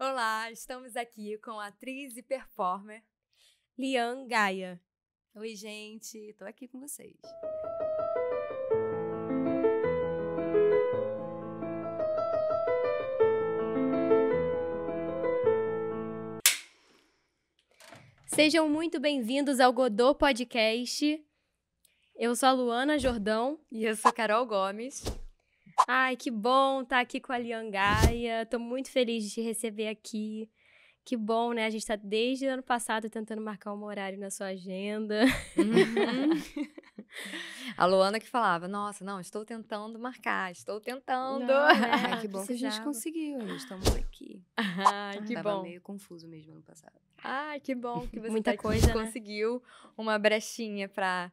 Olá, estamos aqui com a atriz e performer Lian Gaia. Oi, gente, tô aqui com vocês. Sejam muito bem-vindos ao Godot Podcast. Eu sou a Luana Jordão. E eu sou a Carol Gomes. Ai, que bom estar aqui com a Lian Gaia. Tô muito feliz de te receber aqui. Que bom, né? A gente tá desde o ano passado tentando marcar um horário na sua agenda. A Luana que falava, nossa, não, estou tentando marcar, estou tentando. Não, Que bom que a gente precisava. conseguiu, estamos aqui. Ai, que Tava bom. meio confuso mesmo ano passado. Ai, que bom que você Muita tá aqui, coisa, né? conseguiu uma brechinha para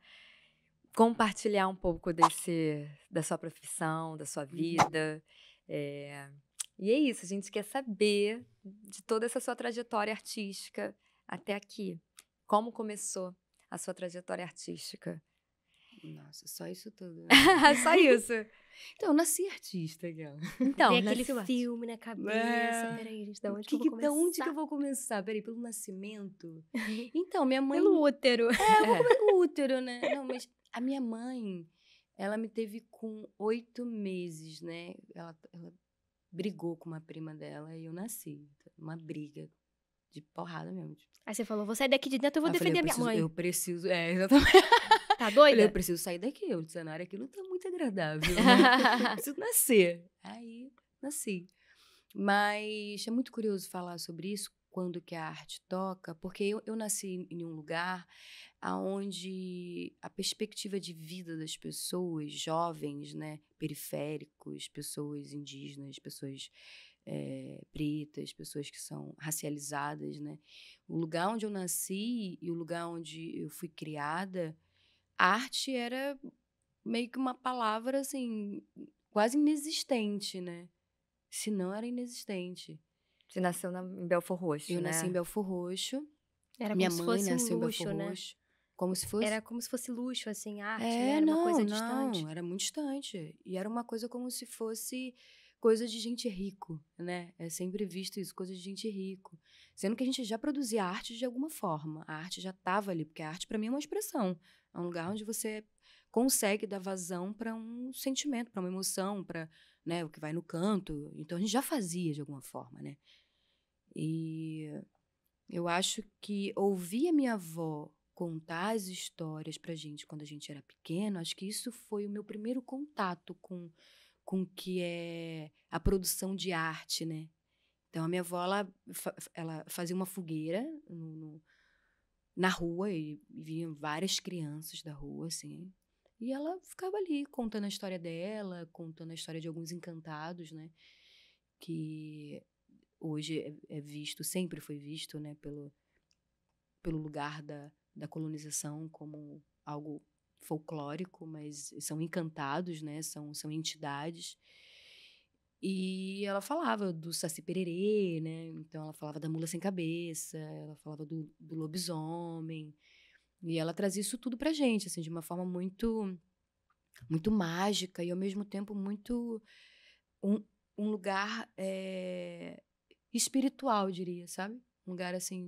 compartilhar um pouco da sua profissão, da sua vida. E é isso, a gente quer saber de toda essa sua trajetória artística até aqui. Como começou a sua trajetória artística? Nossa, só isso tudo. Né? Só isso. Então, eu nasci artista, aquela. Então, Tem aquele nasceu filme na cabeça. É. Peraí, gente, da onde que eu vou começar? Da onde que eu vou começar? Peraí, pelo nascimento? Então, minha mãe... Pelo útero. Pelo útero, né? Não, mas a minha mãe, ela me teve com 8 meses, né? Ela brigou com uma prima dela e eu nasci. Uma briga de porrada mesmo. Aí você falou, vou sair daqui de dentro, eu vou Aí eu falei, defender minha mãe. Eu preciso, exatamente. Tá Eu doida? falei, eu preciso sair daqui. O cenário aqui não tá muito agradável. Né? Eu preciso nascer. Aí, nasci. Mas é muito curioso falar sobre isso, quando que a arte toca, porque eu nasci em um lugar onde a perspectiva de vida das pessoas, jovens, né, periféricos, pessoas indígenas, pessoas pretas, pessoas que são racializadas, né? O lugar onde eu nasci e o lugar onde eu fui criada, arte era meio que uma palavra, assim, quase inexistente, né? Se não, era inexistente. Você nasceu em Belford Roxo, Eu né? nasci em Belford Roxo. Era Minha como se mãe fosse nasceu um em luxo, Belford né? Roxo. Como se fosse? Era como se fosse luxo, assim, arte, né? Era uma não, coisa distante. Não, era muito distante. E era uma coisa como se fosse coisa de gente rico, né? É sempre visto isso, coisa de gente rico. Sendo que a gente já produzia arte de alguma forma. A arte já estava ali, porque a arte, para mim, é uma expressão. É um lugar onde você consegue dar vazão para um sentimento, para uma emoção, para, né, o que vai no canto. Então, a gente já fazia de alguma forma, né? E eu acho que ouvir a minha avó contar as histórias pra gente quando a gente era pequeno, acho que isso foi o meu primeiro contato com o que é a produção de arte, né? Então, a minha avó, ela fazia uma fogueira na rua e vinham várias crianças da rua, assim. E ela ficava ali contando a história dela, contando a história de alguns encantados, né? Que hoje é visto, sempre foi visto, né? Pelo lugar da colonização como algo folclórico, mas são encantados, né? São entidades. E ela falava do Saci Pererê, né? Então, ela falava da mula sem cabeça, ela falava do lobisomem. E ela trazia isso tudo pra gente, assim, de uma forma muito, muito mágica e, ao mesmo tempo, muito... Um lugar espiritual, diria, sabe? Um lugar, assim,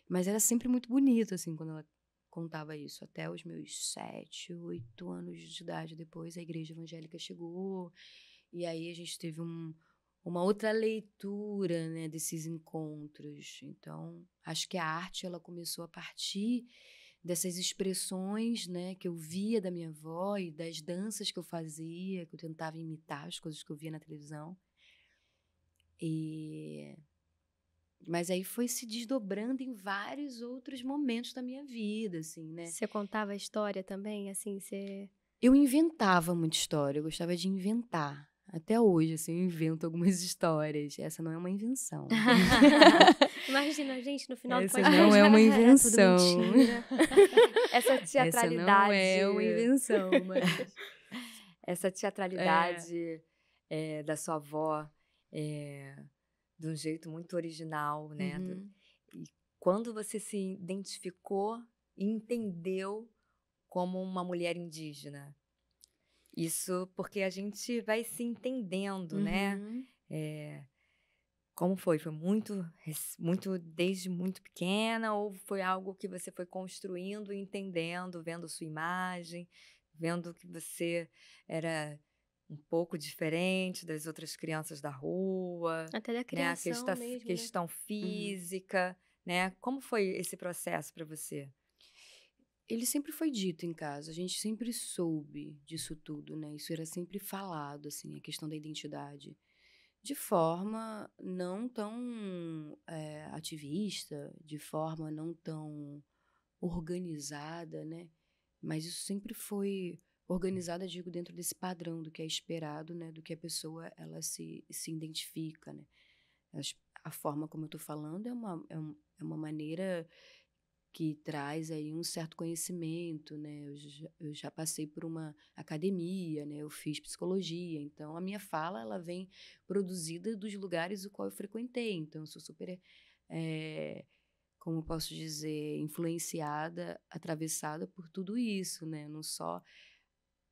Mas era sempre muito bonito, assim, quando ela contava isso. Até os meus 7, 8 anos de idade. Depois a igreja evangélica chegou. E aí a gente teve uma outra leitura, né, desses encontros. Então, acho que a arte ela começou a partir dessas expressões, né, que eu via da minha avó e das danças que eu fazia, que eu tentava imitar as coisas que eu via na televisão. Mas aí foi se desdobrando em vários outros momentos da minha vida, assim, né? Você contava a história também, assim, você... Eu inventava muita história, eu gostava de inventar. Até hoje, assim, eu invento algumas histórias. Essa não é uma invenção. Imagina, gente, no final Essa do podcast... não é uma era tudo invenção. mentira. Essa teatralidade... Essa não é uma invenção, mas... Essa teatralidade da sua avó, de um jeito muito original, né? Uhum. E quando você se identificou e entendeu como uma mulher indígena? Isso porque a gente vai se entendendo, né? Como foi? Foi muito desde muito pequena ou foi algo que você foi construindo e entendendo, vendo sua imagem, vendo que você era um pouco diferente das outras crianças da rua, Até da né, a criação mesmo, né? questão Uhum. física, né? Como foi esse processo para você? Ele sempre foi dito em casa, a gente sempre soube disso tudo, né, isso era sempre falado, assim, a questão da identidade. De forma não tão, ativista, de forma não tão organizada, né, mas isso sempre foi organizada, digo, dentro desse padrão do que é esperado, né, do que a pessoa ela se identifica, né. As A forma como eu estou falando é uma maneira que traz aí um certo conhecimento, né, eu já passei por uma academia, né, eu fiz psicologia, então a minha fala ela vem produzida dos lugares o qual eu frequentei, então eu sou super, eh, como posso dizer, influenciada, atravessada por tudo isso, né, não só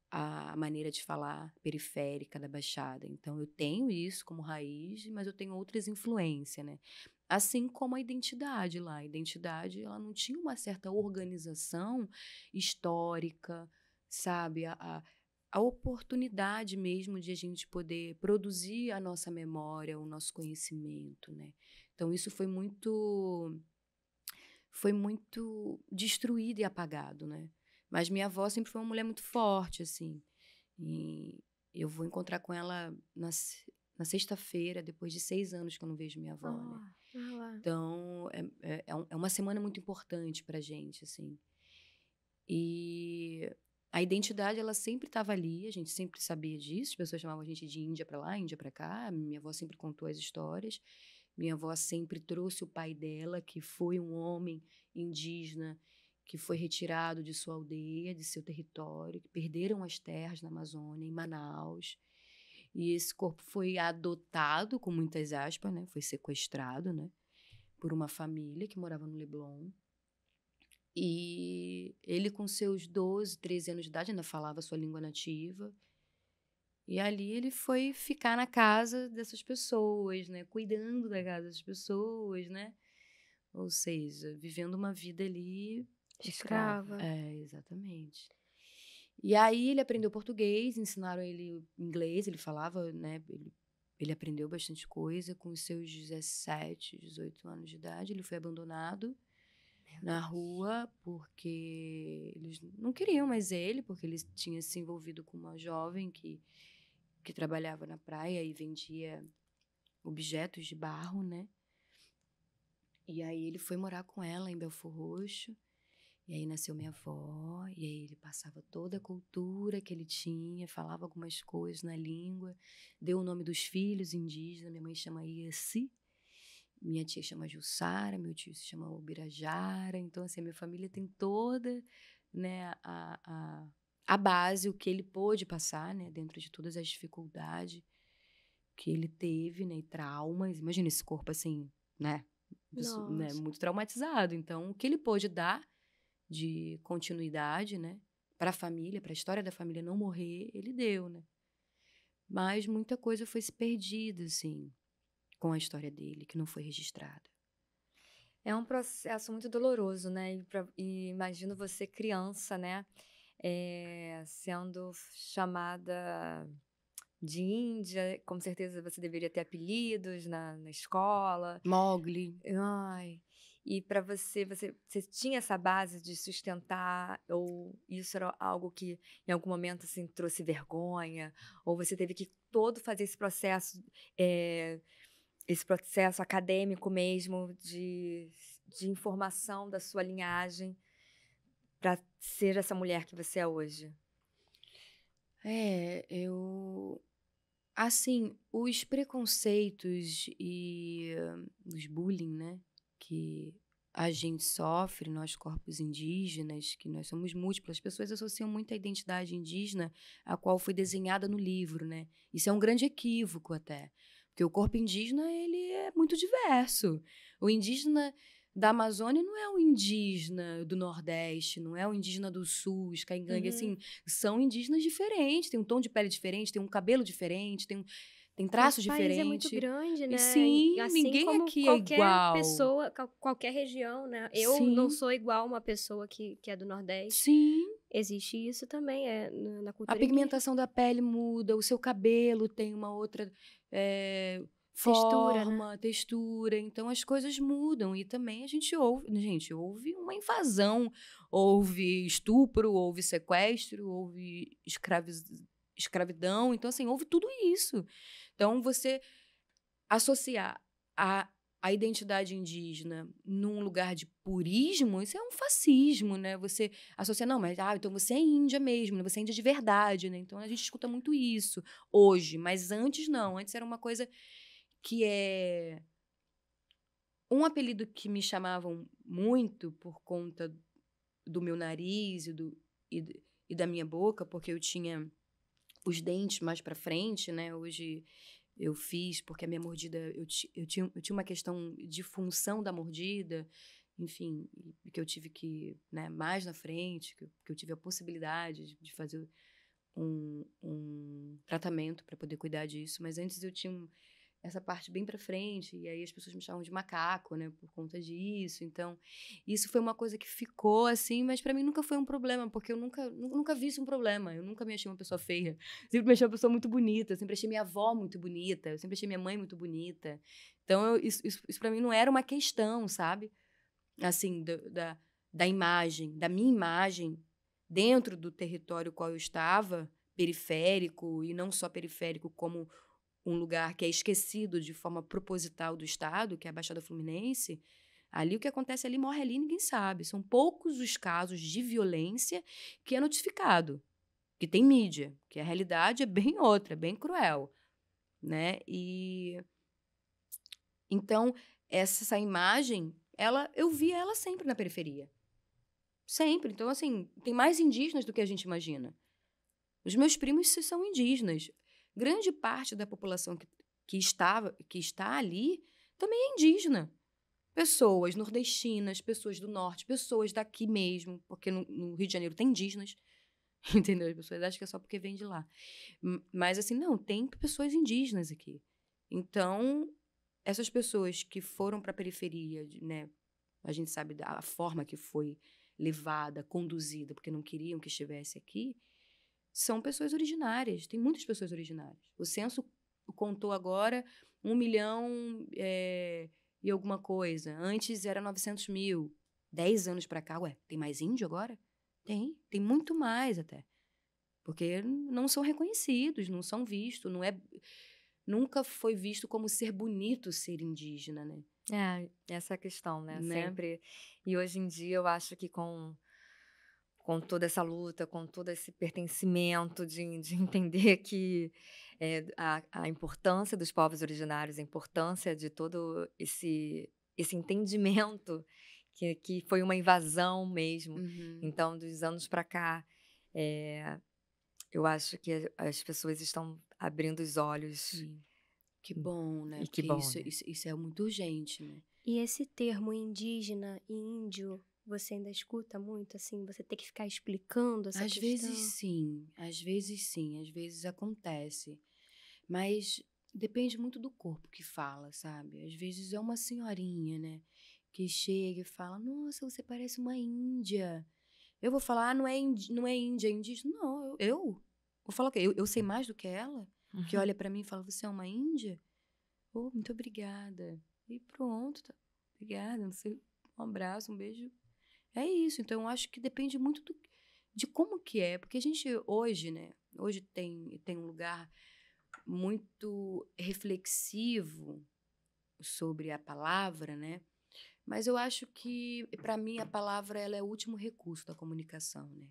a maneira de falar periférica da Baixada. Então eu tenho isso como raiz, mas eu tenho outras influências, né. Assim como a identidade lá, a identidade ela não tinha uma certa organização histórica, sabe, a oportunidade mesmo de a gente poder produzir a nossa memória, o nosso conhecimento, né. Então isso foi muito destruído e apagado, né. Mas minha avó sempre foi uma mulher muito forte, assim, e eu vou encontrar com ela na sexta-feira, depois de 6 anos que eu não vejo minha avó, né. Ah, lá. Então é uma semana muito importante pra gente, assim. E a identidade ela sempre estava ali, a gente sempre sabia disso, as pessoas chamavam a gente de Índia pra lá, Índia pra cá, minha avó sempre contou as histórias. Minha avó sempre trouxe o pai dela, que foi um homem indígena que foi retirado de sua aldeia, de seu território, que perderam as terras na Amazônia, em Manaus. E esse corpo foi adotado, com muitas aspas, né? Foi sequestrado, né? Por uma família que morava no Leblon. E ele, com seus 12, 13 anos de idade, ainda falava sua língua nativa. E ali ele foi ficar na casa dessas pessoas, né? Cuidando da casa dessas pessoas, né? Ou seja, vivendo uma vida ali escrava. Escrava. É, exatamente. E aí ele aprendeu português, ensinaram ele inglês, ele falava, né? Ele aprendeu bastante coisa. Com os seus 17, 18 anos de idade, ele foi abandonado na rua porque eles não queriam mais ele, porque ele tinha se envolvido com uma jovem que trabalhava na praia e vendia objetos de barro, né? E aí ele foi morar com ela em Belfor Roxo. E aí nasceu minha avó, e aí ele passava toda a cultura que ele tinha, falava algumas coisas na língua, deu o nome dos filhos indígenas, minha mãe chama Ieci, minha tia chama Jussara, meu tio se chama Ubirajara, então assim, a minha família tem toda, né, a base, o que ele pôde passar, né, dentro de todas as dificuldades que ele teve, né, e traumas, imagina esse corpo assim, né, né, Nossa. muito traumatizado, então o que ele pôde dar de continuidade, né, para a família, para a história da família não morrer, ele deu, né. Mas muita coisa foi se perdida, assim, com a história dele, que não foi registrada. É um processo muito doloroso, né, e imagino você criança, né, sendo chamada de Índia, com certeza você deveria ter apelidos na escola. Mowgli. Ai, e para você tinha essa base de sustentar ou isso era algo que em algum momento, assim, trouxe vergonha? Ou você teve que todo fazer esse processo acadêmico mesmo de informação da sua linhagem para ser essa mulher que você é hoje? Eu assim, os preconceitos e os bullying, né, que a gente sofre, nós corpos indígenas, que nós somos múltiplas, as pessoas associam muito a identidade indígena a qual foi desenhada no livro, né. Isso é um grande equívoco até, porque o corpo indígena ele é muito diverso. O indígena da Amazônia não é o indígena do Nordeste, não é o indígena do Sul, os caingangue, Uhum. assim, são indígenas diferentes, tem um tom de pele diferente, tem um cabelo diferente, tem traços O país diferentes. é muito grande, né? E sim, assim ninguém como aqui é qualquer igual. pessoa, qualquer região, né? Eu Sim. não sou igual uma pessoa que é do Nordeste. Sim. Existe isso também, na A cultura indígena. pigmentação da pele muda, o seu cabelo tem uma outra Textura, forma, textura. Então, as coisas mudam. E também a gente houve uma invasão. Houve estupro, houve sequestro, houve escravidão. Então, assim, houve tudo isso. Então, você associar a identidade indígena num lugar de purismo, isso é um fascismo, né? Você associa, não, mas então você é índia mesmo, né? Você é índia de verdade, né? Então a gente escuta muito isso hoje, mas antes não. Antes era uma coisa que é um apelido que me chamavam muito por conta do meu nariz e da minha boca, porque eu tinha os dentes mais para frente, né? Hoje eu fiz porque a minha mordida, eu tinha uma questão de função da mordida, enfim, que eu tive que, né, mais na frente, que eu tive a possibilidade de fazer um tratamento para poder cuidar disso, mas antes eu tinha essa parte bem para frente, e aí as pessoas me chamavam de macaco, né, por conta disso. Então, isso foi uma coisa que ficou assim, mas para mim nunca foi um problema, porque eu nunca vi isso um problema. Eu nunca me achei uma pessoa feia. Sempre me achei uma pessoa muito bonita, eu sempre achei minha avó muito bonita, eu sempre achei minha mãe muito bonita. Então, isso para mim não era uma questão, sabe? Assim, da imagem, da minha imagem dentro do território qual eu estava, periférico, e não só periférico, como um lugar que é esquecido de forma proposital do Estado, que é a Baixada Fluminense. Ali o que acontece ali, morre ali, ninguém sabe. São poucos os casos de violência que é notificado, que tem mídia, que a realidade é bem outra, é bem cruel, né? E então essa imagem, eu via ela sempre na periferia. Sempre. Então, assim, tem mais indígenas do que a gente imagina. Os meus primos são indígenas. Grande parte da população que está ali também é indígena. Pessoas nordestinas, pessoas do norte, pessoas daqui mesmo, porque no Rio de Janeiro tem indígenas, entendeu? As pessoas acham que é só porque vem de lá. Mas, assim, não, tem pessoas indígenas aqui. Então, essas pessoas que foram para a periferia, né, a gente sabe da forma que foi levada, conduzida, porque não queriam que estivesse aqui, são pessoas originárias. Tem muitas pessoas originárias. O censo contou agora 1 milhão e alguma coisa. Antes era 900 mil. 10 anos para cá, tem mais índio agora? Tem muito mais até. Porque não são reconhecidos, não são vistos, nunca foi visto como ser bonito ser indígena, né? Essa é a questão, né? Sempre. E hoje em dia eu acho que com toda essa luta, com todo esse pertencimento de entender que a importância dos povos originários, a importância de todo esse entendimento que foi uma invasão mesmo. Uhum. Então, dos anos para cá, eu acho que as pessoas estão abrindo os olhos. Sim. Que bom, né? E que porque bom, né? isso é muito urgente, né? E esse termo indígena e índio, você ainda escuta muito, assim? Você tem que ficar explicando essa questão? Às vezes acontece. Mas depende muito do corpo que fala, sabe? Às vezes é uma senhorinha, né? Que chega e fala, nossa, você parece uma índia. Eu vou falar, não é índia, é indígena. Não, eu vou falar o quê? Eu sei mais do que ela? Que olha pra mim e fala, você é uma índia? Oh, muito obrigada. E pronto, tá. Obrigada, não sei, um abraço, um beijo. É isso, então eu acho que depende muito de como que é, porque a gente hoje, né, hoje tem um lugar muito reflexivo sobre a palavra, né, mas eu acho que, para mim, a palavra ela é o último recurso da comunicação, né.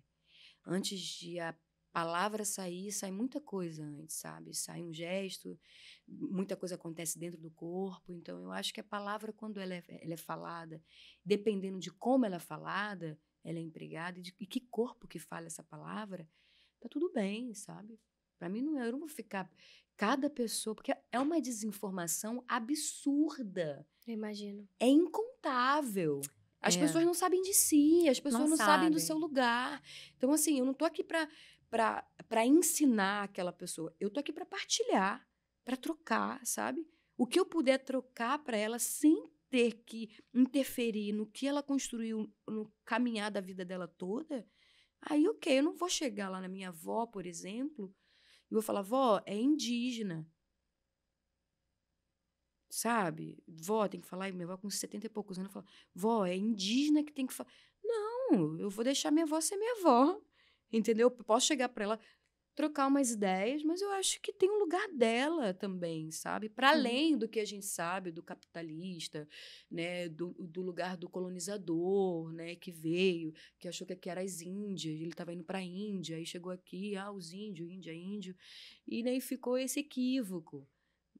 Antes de a palavra sair, sai muita coisa antes, sabe? Sai um gesto, muita coisa acontece dentro do corpo. Então, eu acho que a palavra, quando ela é falada, dependendo de como ela é falada, ela é empregada, e que corpo que fala essa palavra, tá tudo bem, sabe? Para mim, eu não vou ficar... Cada pessoa... Porque é uma desinformação absurda. Eu imagino. É incontável. As pessoas não sabem de si, as pessoas não sabem do seu lugar. Então, assim, eu não tô aqui para ensinar aquela pessoa. Eu tô aqui para partilhar. para trocar, sabe? O que eu puder trocar para ela sem ter que interferir no que ela construiu no caminhar da vida dela toda, aí ok, eu não vou chegar lá na minha avó, por exemplo, e vou falar, vó, é indígena, sabe? Vó, tem que falar, e minha avó com 70 e poucos anos, fala, vó, é indígena que tem que falar. Não, eu vou deixar minha avó ser minha avó, entendeu? Eu posso chegar para ela, trocar umas ideias, mas eu acho que tem um lugar dela também, sabe? Para além do que a gente sabe do capitalista, né? Do lugar do colonizador, né? Que veio, que achou que aqui era as Índias, ele estava indo para a Índia, aí chegou aqui, os índios, Índia, índio, e daí ficou esse equívoco.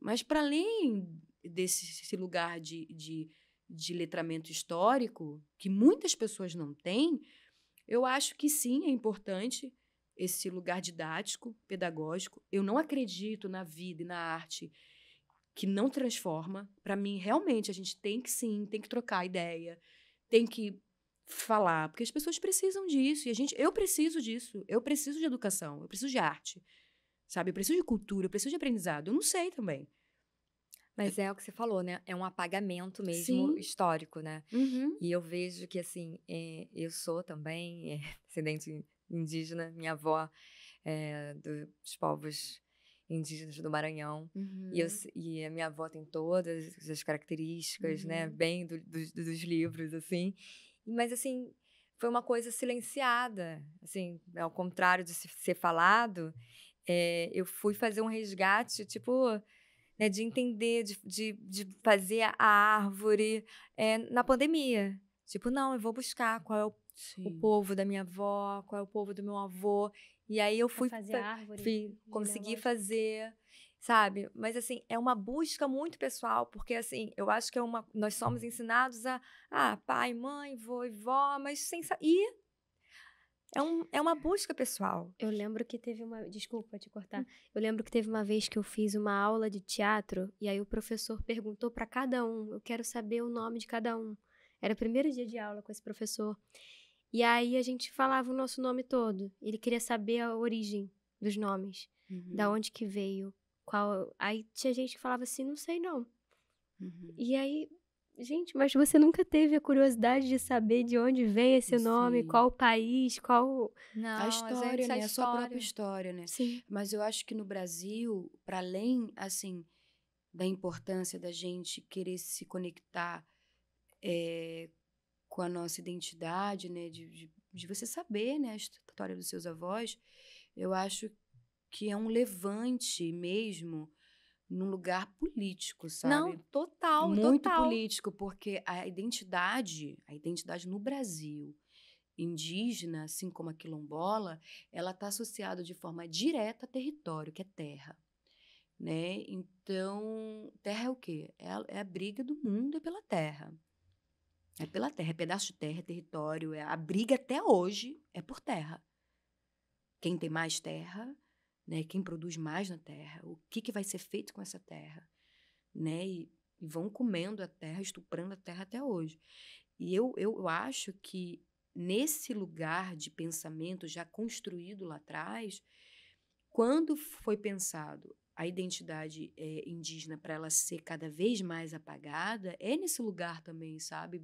Mas para além desse lugar de letramento histórico, que muitas pessoas não têm, eu acho que sim, é importante esse lugar didático, pedagógico. Eu não acredito na vida e na arte que não transforma. Para mim, realmente, a gente tem que trocar ideia, tem que falar, porque as pessoas precisam disso, eu preciso disso, eu preciso de educação, eu preciso de arte, sabe? Eu preciso de cultura, eu preciso de aprendizado, eu não sei também. Mas é o que você falou, né? É um apagamento mesmo Sim. histórico, né? Uhum. E eu vejo que, assim, eu sou também descendente indígena, minha avó dos povos indígenas do Maranhão. Uhum. E a minha avó tem todas as características, né? Bem dos livros, assim. Mas, assim, foi uma coisa silenciada. Assim, ao contrário de ser falado, eu fui fazer um resgate, tipo, né, de entender, de fazer a árvore na pandemia. Tipo, não, eu vou buscar qual é o povo da minha avó, qual é o povo do meu avô. E aí eu fui fazer a árvore consegui genealógica. fazer, sabe? Mas, assim, é uma busca muito pessoal, porque, assim, eu acho que nós somos ensinados a pai, mãe, vô e vó, mas sem e é uma busca pessoal. Eu lembro que teve desculpa te cortar. Eu lembro que teve uma vez que eu fiz uma aula de teatro e aí o professor perguntou para cada um, eu quero saber o nome de cada um. Era o primeiro dia de aula com esse professor. E aí a gente falava o nosso nome todo. Ele queria saber a origem dos nomes, da onde que veio, qual. Aí tinha gente que falava assim, não sei não. E aí, gente, mas você nunca teve a curiosidade de saber de onde vem esse nome, qual o país, qual... Não, A história, né? a A sua própria história, né? Sim. Mas eu acho que no Brasil, para além, assim, da importância da gente querer se conectar com a nossa identidade, né? De você saber, né? A história dos seus avós, eu acho que é um levante mesmo num lugar político, sabe? Não, total, Muito total. político, porque a identidade no Brasil indígena, assim como a quilombola, ela está associada de forma direta a território, que é terra, né? Então, terra é o quê? É a briga do mundo pela terra. É pela terra, é pedaço de terra, é território, a briga até hoje é por terra. Quem tem mais terra, né? Quem produz mais na terra, o que vai ser feito com essa terra, né? E vão comendo a terra, estuprando a terra até hoje. E eu acho que nesse lugar de pensamento já construído lá atrás, quando foi pensado a identidade indígena para ela ser cada vez mais apagada, é nesse lugar também, sabe?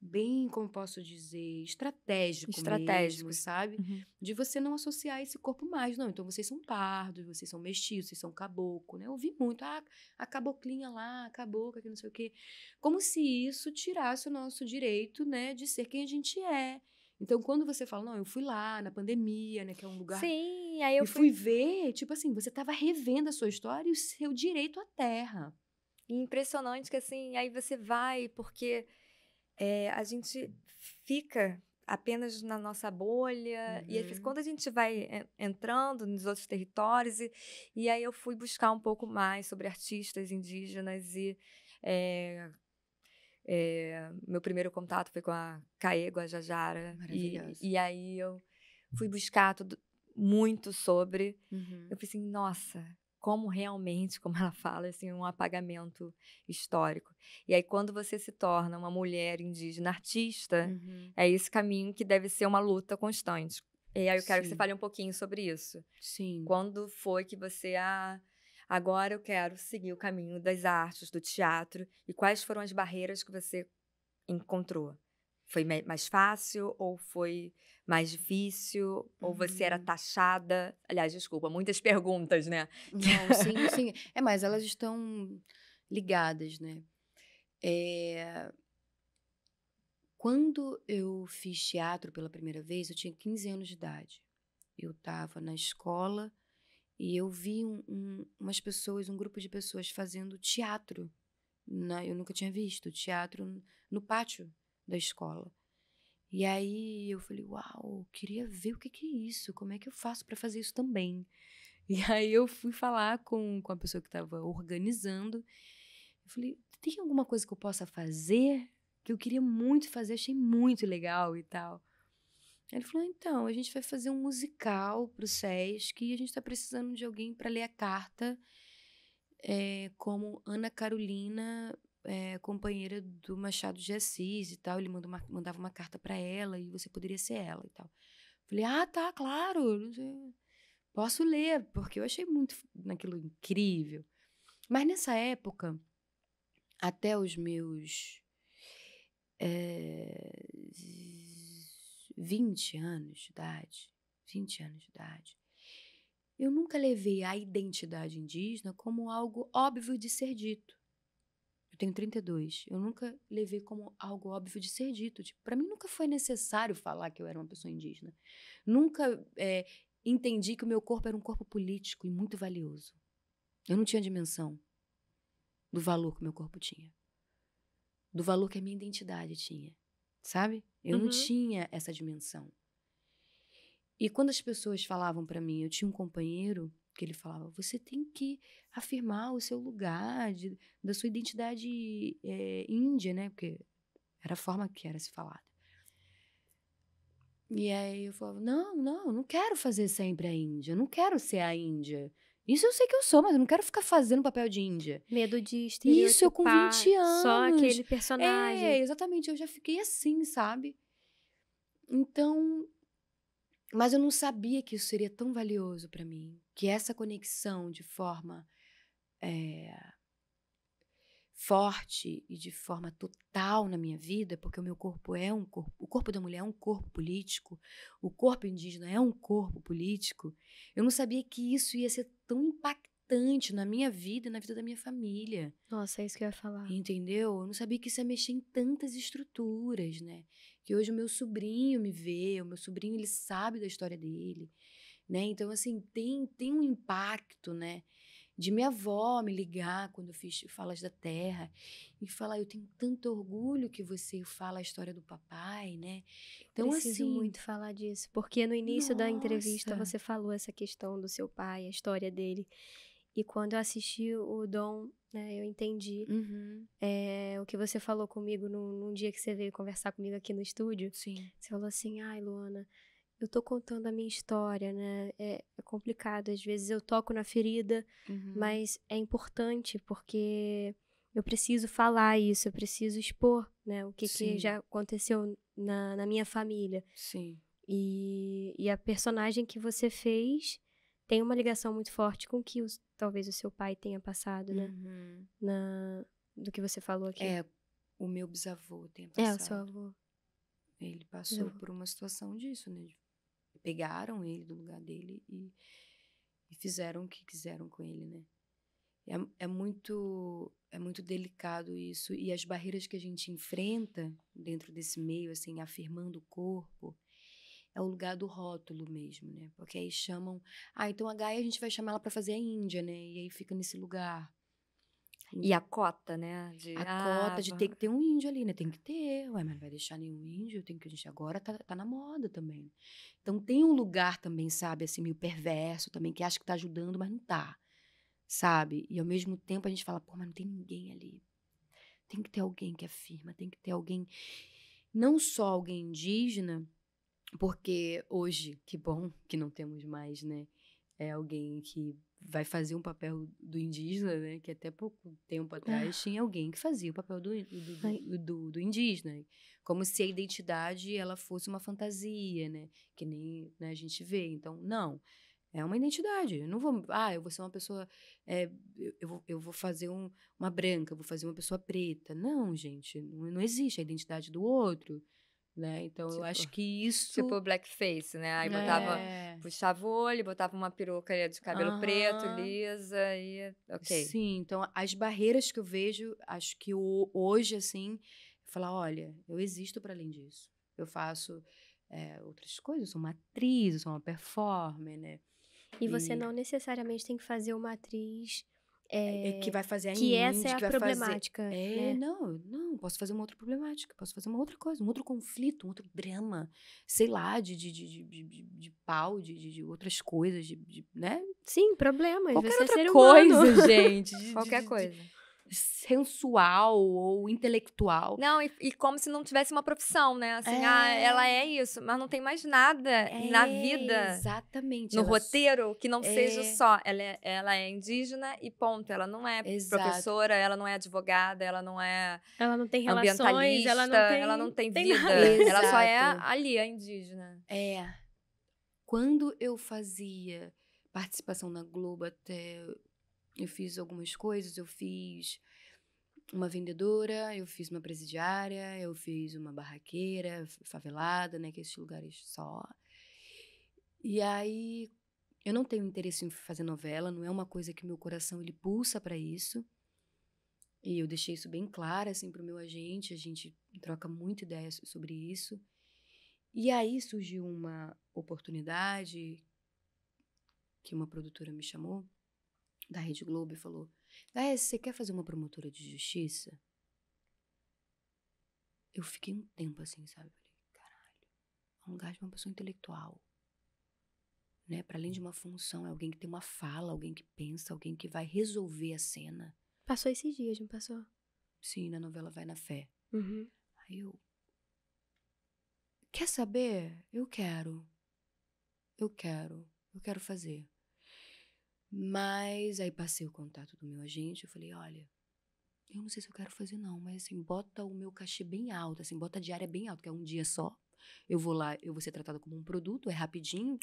Bem, como posso dizer, estratégico mesmo, sabe? De você não associar esse corpo mais. Não, então vocês são pardos, vocês são mestiços, vocês são caboclo, né? Eu ouvi muito, a caboclinha lá, a cabocla, que não sei o quê. Como se isso tirasse o nosso direito, né, de ser quem a gente é. Então, quando você fala, não, eu fui lá na pandemia, né, que é um lugar... Sim, aí eu fui ver, tipo assim, você estava revendo a sua história e o seu direito à terra. E impressionante que, assim, aí você vai, porque a gente fica apenas na nossa bolha, e aí, quando a gente vai entrando nos outros territórios, e aí eu fui buscar um pouco mais sobre artistas indígenas, e meu primeiro contato foi com a Caê Guajajara, e aí eu fui buscar muito sobre, eu falei assim, nossa, como realmente, como ela fala, assim, um apagamento histórico. E aí, quando você se torna uma mulher indígena artista, é esse caminho que deve ser uma luta constante. E aí eu quero que você fale um pouquinho sobre isso. Sim. Quando foi que você, agora eu quero seguir o caminho das artes, do teatro. E quais foram as barreiras que você encontrou? Foi mais fácil ou foi mais difícil? Ou você era taxada? Aliás, desculpa, muitas perguntas, né? Não, sim, sim. Mas elas estão ligadas, né? Quando eu fiz teatro pela primeira vez, eu tinha 15 anos de idade. Eu estava na escola e eu vi umas pessoas, um grupo de pessoas fazendo teatro. Eu nunca tinha visto teatro no pátio da escola. E aí eu falei, uau, queria ver o que é isso, como é que eu faço para fazer isso também? E aí eu fui falar com a pessoa que estava organizando. Eu falei, tem alguma coisa que eu possa fazer? Que eu queria muito fazer, achei muito legal e tal. Aí ele falou, então, a gente vai fazer um musical pro SESC e a gente está precisando de alguém para ler a carta como Ana Carolina, companheira do Machado de Assis e tal. Ele mandava uma carta para ela e você poderia ser ela e tal. Falei, tá, claro, posso ler, porque eu achei muito naquilo incrível. Mas nessa época, até os meus 20 anos de idade, eu nunca levei a identidade indígena como algo óbvio de ser dito. Eu tenho 32. Eu nunca levei como algo óbvio de ser dito. Tipo, para mim nunca foi necessário falar que eu era uma pessoa indígena. Nunca entendi que o meu corpo era um corpo político e muito valioso. Eu não tinha dimensão do valor que o meu corpo tinha. Do valor que a minha identidade tinha. Sabe? Eu não tinha essa dimensão. E quando as pessoas falavam para mim, eu tinha um companheiro que ele falava, você tem que afirmar o seu lugar, da sua identidade índia, né? Porque era a forma que era se falada. E aí eu falava, não quero fazer sempre a Índia, não quero ser a Índia. Isso eu sei que eu sou, mas eu não quero ficar fazendo papel de Índia. Medo de estereotipar. Isso eu com 20 anos. Só aquele personagem. Exatamente, eu já fiquei assim, sabe? Então, mas eu não sabia que isso seria tão valioso para mim, que essa conexão de forma forte e de forma total na minha vida, porque o meu corpo o corpo da mulher é um corpo político, o corpo indígena é um corpo político, eu não sabia que isso ia ser tão impactante na minha vida e na vida da minha família. Nossa, é isso que eu ia falar. Entendeu? Eu não sabia que isso ia mexer em tantas estruturas, né? Que hoje o meu sobrinho me vê, o meu sobrinho, ele sabe da história dele, né? Então, assim, tem um impacto, né? De minha avó me ligar quando eu fiz Falas da Terra e falar, eu tenho tanto orgulho que você fala a história do papai, né? Então, Preciso assim, muito falar disso, porque no início da entrevista nossa. você falou essa questão do seu pai, a história dele. E quando eu assisti o Dom, né, eu entendi o que você falou comigo num dia que você veio conversar comigo aqui no estúdio. Sim. Você falou assim, ai, Luana, eu tô contando a minha história, né? É complicado, às vezes eu toco na ferida, mas é importante porque eu preciso falar isso, eu preciso expor, né? O que já aconteceu na minha família. Sim. E a personagem que você fez tem uma ligação muito forte com o que talvez o seu pai tenha passado, né? Do que você falou aqui. O meu bisavô tenha passado. O seu avô. Ele passou por uma situação disso, né? Pegaram ele do lugar dele e fizeram o que quiseram com ele, né? É muito delicado isso. E as barreiras que a gente enfrenta dentro desse meio, assim, afirmando o corpo, é o lugar do rótulo mesmo, né? Porque aí chamam... então a Gaia a gente vai chamar ela para fazer a Índia, né? E aí fica nesse lugar. E a cota, né? Cota de ter que ter um índio ali, né? Tem que ter. Mas não vai deixar nenhum índio. A gente agora tá na moda também. Então tem um lugar também, sabe? Assim, meio perverso também, que acha que tá ajudando, mas não tá. Sabe? E ao mesmo tempo a gente fala, mas não tem ninguém ali. Tem que ter alguém que afirma, tem que ter alguém... Não só alguém indígena, porque hoje, que bom que não temos mais, né? É alguém que vai fazer um papel do indígena, né? Que até pouco tempo atrás tinha alguém que fazia o papel do indígena. Como se a identidade ela fosse uma fantasia, né? Que nem, né, a gente vê. Então, não. É uma identidade. Eu não vou... eu vou ser uma pessoa... eu vou fazer uma branca, eu vou fazer uma pessoa preta. Não, gente. Não existe a identidade do outro, né? Então, eu acho que isso... Tipo blackface, né? Aí puxava o olho, botava uma peruca de cabelo preto, lisa e... Ok. Sim, então as barreiras que eu vejo, acho que hoje, assim, falar, olha, eu existo para além disso. Eu faço outras coisas, eu sou uma atriz, eu sou uma performer, né? E você não necessariamente tem que fazer uma atriz que vai fazer a que essa indie, é a que vai problemática, fazer... né? Não, posso fazer uma outra problemática, posso fazer uma outra coisa, um outro conflito, um outro drama, sei lá, de pau, de outras coisas, né? Sim, problemas, Qualquer você é outra ser coisa, humano. gente. Qualquer coisa. Sensual ou intelectual. Não, e como se não tivesse uma profissão, né? Assim, ela é isso, mas não tem mais nada na vida, exatamente. no roteiro, que não seja só. Ela é indígena e ponto. Ela não é professora, ela não é advogada, ela não é Ela não tem relações, ambientalista, ela não tem vida. nada. Ela só é Exato. ali, a indígena. Quando eu fazia participação na Globo, até eu fiz algumas coisas, eu fiz uma vendedora, eu fiz uma presidiária, eu fiz uma barraqueira, favelada, né, que é esses lugares só. E aí, eu não tenho interesse em fazer novela, não é uma coisa que meu coração ele pulsa para isso. E eu deixei isso bem claro, assim, pro meu agente, a gente troca muita ideia sobre isso. E aí surgiu uma oportunidade que uma produtora me chamou, da Rede Globo, e falou, Gaia, você quer fazer uma promotora de justiça? Eu fiquei um tempo assim, sabe? Falei, caralho, é um lugar de uma pessoa intelectual, né? Para além de uma função, é alguém que tem uma fala, alguém que pensa, alguém que vai resolver a cena. Passou esses dias, não passou? Sim, na novela Vai na Fé. Uhum. Aí eu... Quer saber? Eu quero fazer. Mas aí passei o contato do meu agente, eu falei, olha, eu não sei se eu quero fazer não, mas assim, bota o meu cachê bem alto, assim, bota a diária bem alta, que é um dia só. Eu vou lá, eu vou ser tratada como um produto, é rapidinho,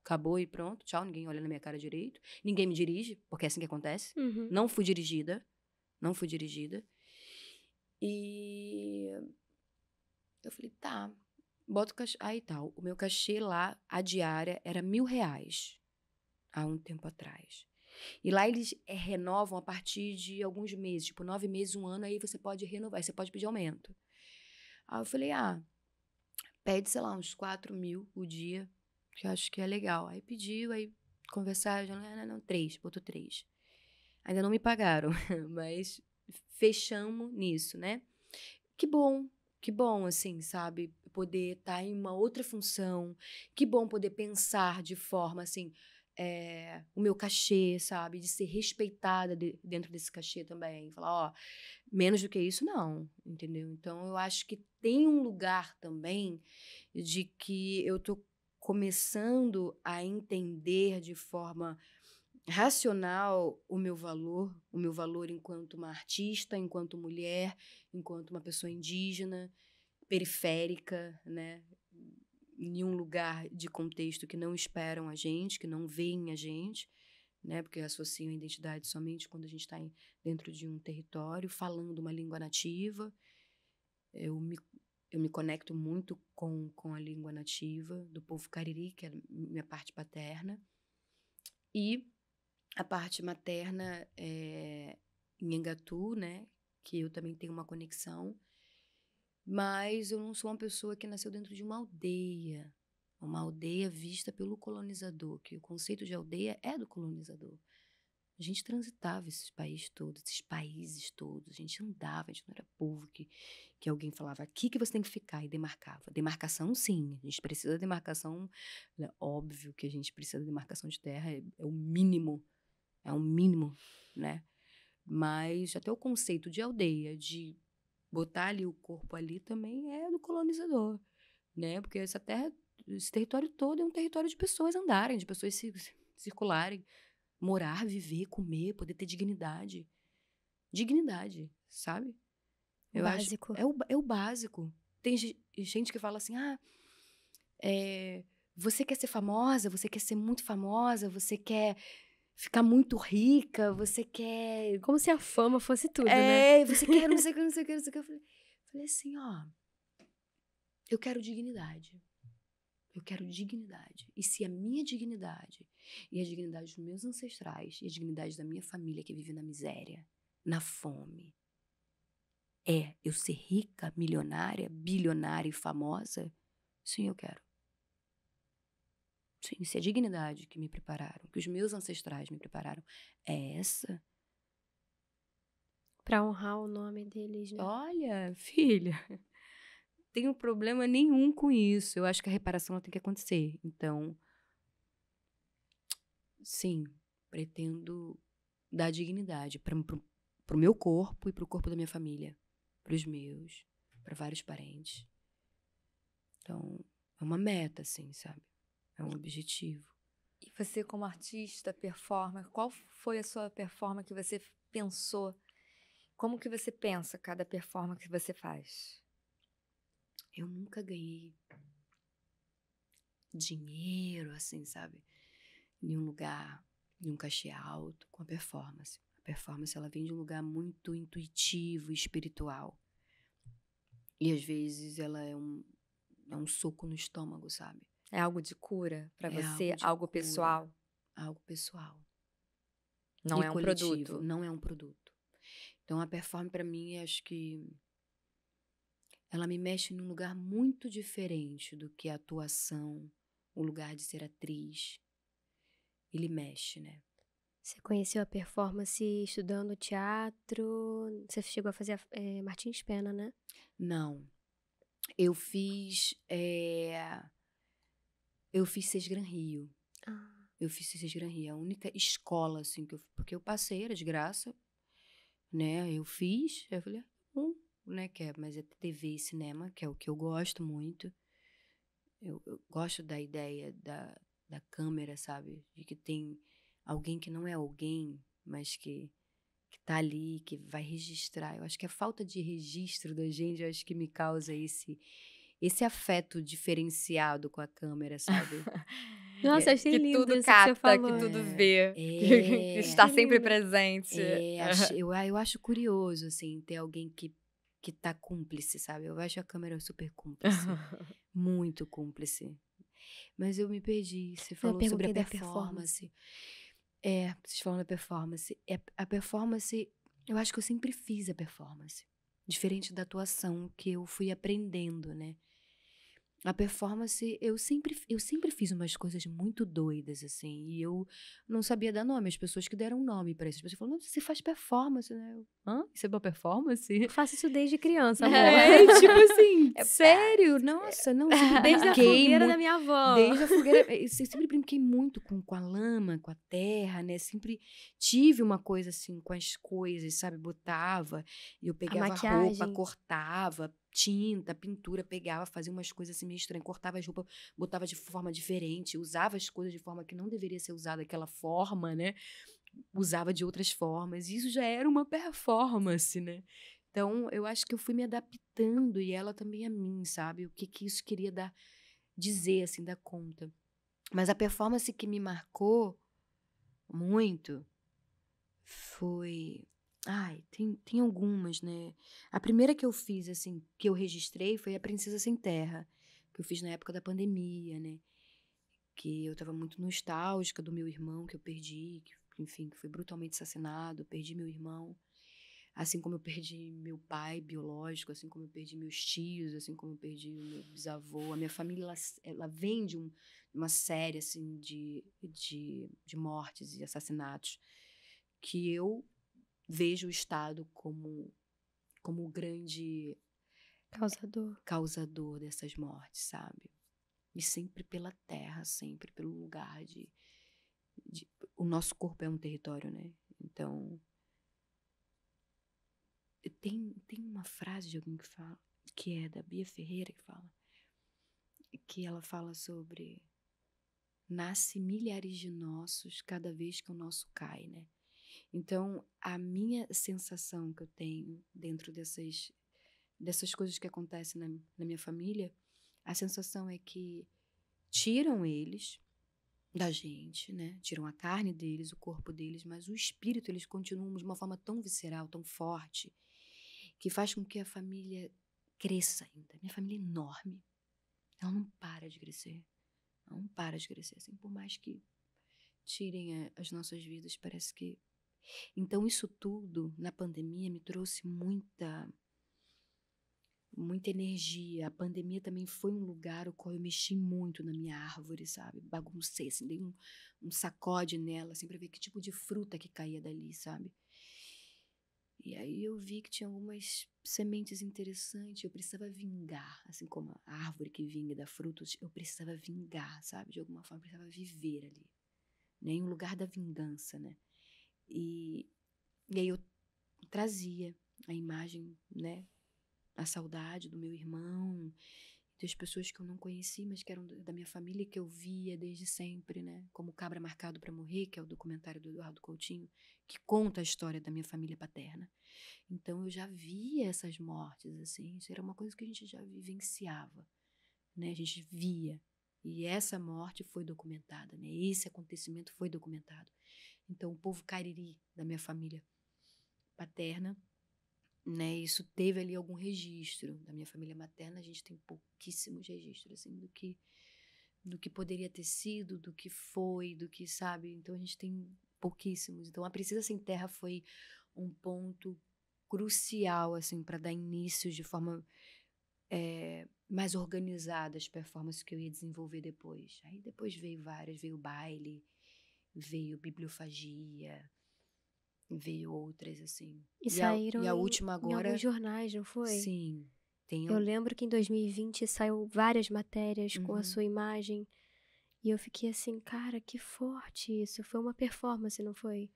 acabou e pronto, tchau, ninguém olha na minha cara direito, ninguém me dirige, porque é assim que acontece. Uhum. Não fui dirigida. E eu falei, tá, bota o cachê. Aí tal, o meu cachê lá, a diária, era R$1.000 há um tempo atrás. E lá eles renovam a partir de alguns meses, tipo 9 meses, 1 ano, aí você pode renovar, aí você pode pedir aumento. Aí eu falei, pede, sei lá, uns 4.000 o dia, que eu acho que é legal. Aí pediu, aí conversaram, não, 3, botou 3. Ainda não me pagaram, mas fechamos nisso, né? Que bom, assim, sabe? Poder estar em uma outra função, que bom poder pensar de forma, assim, o meu cachê, sabe? De ser respeitada dentro desse cachê também. Falar, menos do que isso, não, entendeu? Então, eu acho que tem um lugar também de que eu tô começando a entender de forma racional o meu valor enquanto uma artista, enquanto mulher, enquanto uma pessoa indígena, periférica, né? Em um lugar de contexto que não esperam a gente, que não veem a gente, né? Porque associam a identidade somente quando a gente está dentro de um território, falando uma língua nativa. Eu me conecto muito com a língua nativa do povo cariri, que é minha parte paterna. E a parte materna é em Engatu, né? Que eu também tenho uma conexão. Mas eu não sou uma pessoa que nasceu dentro de uma aldeia vista pelo colonizador, que o conceito de aldeia é do colonizador. A gente transitava esses países todos, a gente andava, a gente não era povo que alguém falava aqui que você tem que ficar e demarcava. Demarcação, sim, a gente precisa de demarcação, é óbvio que a gente precisa de demarcação de terra, é o mínimo, né? Mas até o conceito de aldeia, de botar ali o corpo ali também é do colonizador, né? Porque essa terra, esse território todo é um território de pessoas andarem, de pessoas circularem, morar, viver, comer, poder ter dignidade. Dignidade, sabe? Eu Básico. acho é o básico. Tem gente que fala assim, você quer ser famosa, você quer ser muito famosa, você quer ficar muito rica, você quer... Como se a fama fosse tudo, né? você quer não sei o que, não sei o que, não sei o que. Eu falei assim, ó, eu quero dignidade. Eu quero dignidade. E se a minha dignidade e a dignidade dos meus ancestrais e a dignidade da minha família que vive na miséria, na fome, eu ser rica, milionária, bilionária e famosa, sim, eu quero. Sim, se a dignidade que me prepararam, que os meus ancestrais me prepararam, é essa, Pra honrar o nome deles, né? olha, filha, não tenho problema nenhum com isso. Eu acho que a reparação ela tem que acontecer. Então, sim, pretendo dar dignidade pro meu corpo e pro corpo da minha família, pros meus, para vários parentes. Então, é uma meta, assim, sabe? É um objetivo. E você, como artista, performer, qual foi a sua performance que você pensou? Como que você pensa cada performance que você faz? Eu nunca ganhei dinheiro, assim, sabe? Em um lugar, em um cachê alto, com a performance. A performance, ela vem de um lugar muito intuitivo e espiritual. E, às vezes, ela é um soco no estômago, sabe? É algo de cura para É você? de Algo cura, pessoal? algo pessoal. Não E é um coletivo, produto? não é um produto. Então, a performance, pra mim, acho que ela me mexe num lugar muito diferente do que a atuação, o lugar de ser atriz. Ele mexe, né? Você conheceu a performance estudando teatro? Você chegou a fazer Martins Pena, né? Não. Eu fiz Sesc Gran Rio. Ah, Eu fiz Sesc Gran Rio. A única escola, assim, porque eu passei, era de graça, né? Eu fiz, aí eu falei, né? Mas é TV e cinema, que é o que eu gosto muito. Eu gosto da ideia da câmera, sabe? De que tem alguém que não é alguém, mas que tá ali, que vai registrar. Eu acho que a falta de registro da gente, eu acho que me causa esse afeto diferenciado com a câmera, sabe? nossa, achei Que lindo tudo isso que você capta, que falou. tudo vê, que está Achei sempre lindo. presente. Eu acho curioso, assim, ter alguém que tá cúmplice, sabe? Eu acho a câmera super cúmplice, muito cúmplice. Mas eu me perdi, você Eu falou sobre a perguntei da performance. Vocês falam da performance. A performance, eu acho que eu sempre fiz a performance. Diferente da atuação, que eu fui aprendendo, né? A performance, eu sempre fiz umas coisas muito doidas, assim, e eu não sabia dar nome. As pessoas que deram nome pra isso. As pessoas falaram, você faz performance, né? Hã? Isso é uma performance? Eu faço isso desde criança, amor. Tipo assim, sério? Nossa, não, sempre Desde a brinquei fogueira da muito. minha avó. Desde a fogueira, eu sempre brinquei muito com a lama, com a terra, né? Sempre tive uma coisa assim com as coisas, sabe? Botava, e eu pegava roupa, maquiagem. cortava, tinta, pintura, pegava, fazia umas coisas assim meio estranhas, cortava as roupas, botava de forma diferente, usava as coisas de forma que não deveria ser usada daquela forma, né? Usava de outras formas. E isso já era uma performance, né? Então, eu acho que eu fui me adaptando e ela também a mim, sabe? O que isso queria dizer, assim, dar conta. Mas a performance que me marcou muito foi... Ai, tem algumas, né? A primeira que eu fiz, assim, que eu registrei foi a Princesa Sem Terra, que eu fiz na época da pandemia, né? Que eu tava muito nostálgica do meu irmão que eu perdi, enfim, que foi brutalmente assassinado, perdi meu irmão. Assim como eu perdi meu pai biológico, assim como eu perdi meus tios, assim como eu perdi o meu bisavô. A minha família, ela vem de uma série, assim, de mortes e assassinatos que eu vejo o Estado como o grande causador dessas mortes, sabe? E sempre pela terra, sempre pelo lugar o nosso corpo é um território, né? Então... Tem uma frase de alguém que fala, que é da Bia Ferreira, que ela fala sobre nasce milhares de nossos cada vez que o nosso cai, né? Então, a minha sensação que eu tenho dentro dessas coisas que acontecem na minha família, a sensação é que tiram eles da gente, né? Tiram a carne deles, o corpo deles, mas o espírito eles continuam de uma forma tão visceral, tão forte, que faz com que a família cresça ainda. Minha família é enorme. Ela não para de crescer. Ela não para de crescer. Assim, por mais que tirem as nossas vidas, parece que... Então, isso tudo, na pandemia, me trouxe muita energia. A pandemia também foi um lugar o qual eu mexi muito na minha árvore, sabe? Baguncei, assim, dei um sacode nela, assim, pra ver que tipo de fruta que caía dali, sabe? E aí eu vi que tinha algumas sementes interessantes, eu precisava vingar, assim como a árvore que vinga dá frutos, eu precisava vingar, sabe? De alguma forma, eu precisava viver ali, né? Em um lugar da vingança, né? E aí eu trazia a imagem, né? A saudade do meu irmão, das pessoas que eu não conheci, mas que eram da minha família, que eu via desde sempre, né? Como Cabra Marcado para Morrer, que é o documentário do Eduardo Coutinho, que conta a história da minha família paterna. Então eu já via essas mortes, assim, isso era uma coisa que a gente já vivenciava, né? A gente via. E essa morte foi documentada, né? Esse acontecimento foi documentado. Então o povo cariri da minha família paterna, né, isso teve ali algum registro. Da minha família materna, a gente tem pouquíssimos registros, assim, do que poderia ter sido, do que foi, do que, sabe? Então, a gente tem pouquíssimos. Então, a Precisa Sem Terra foi um ponto crucial, assim, para dar início de forma mais organizada às performances que eu ia desenvolver depois. Aí, depois veio várias, veio baile, veio bibliofagia, veio outras, assim. E saíram e a última em agora... alguns jornais, não foi? Sim. Eu lembro que em 2020 saiu várias matérias com a sua imagem. E eu fiquei assim, cara, que forte isso. Foi uma performance, não foi?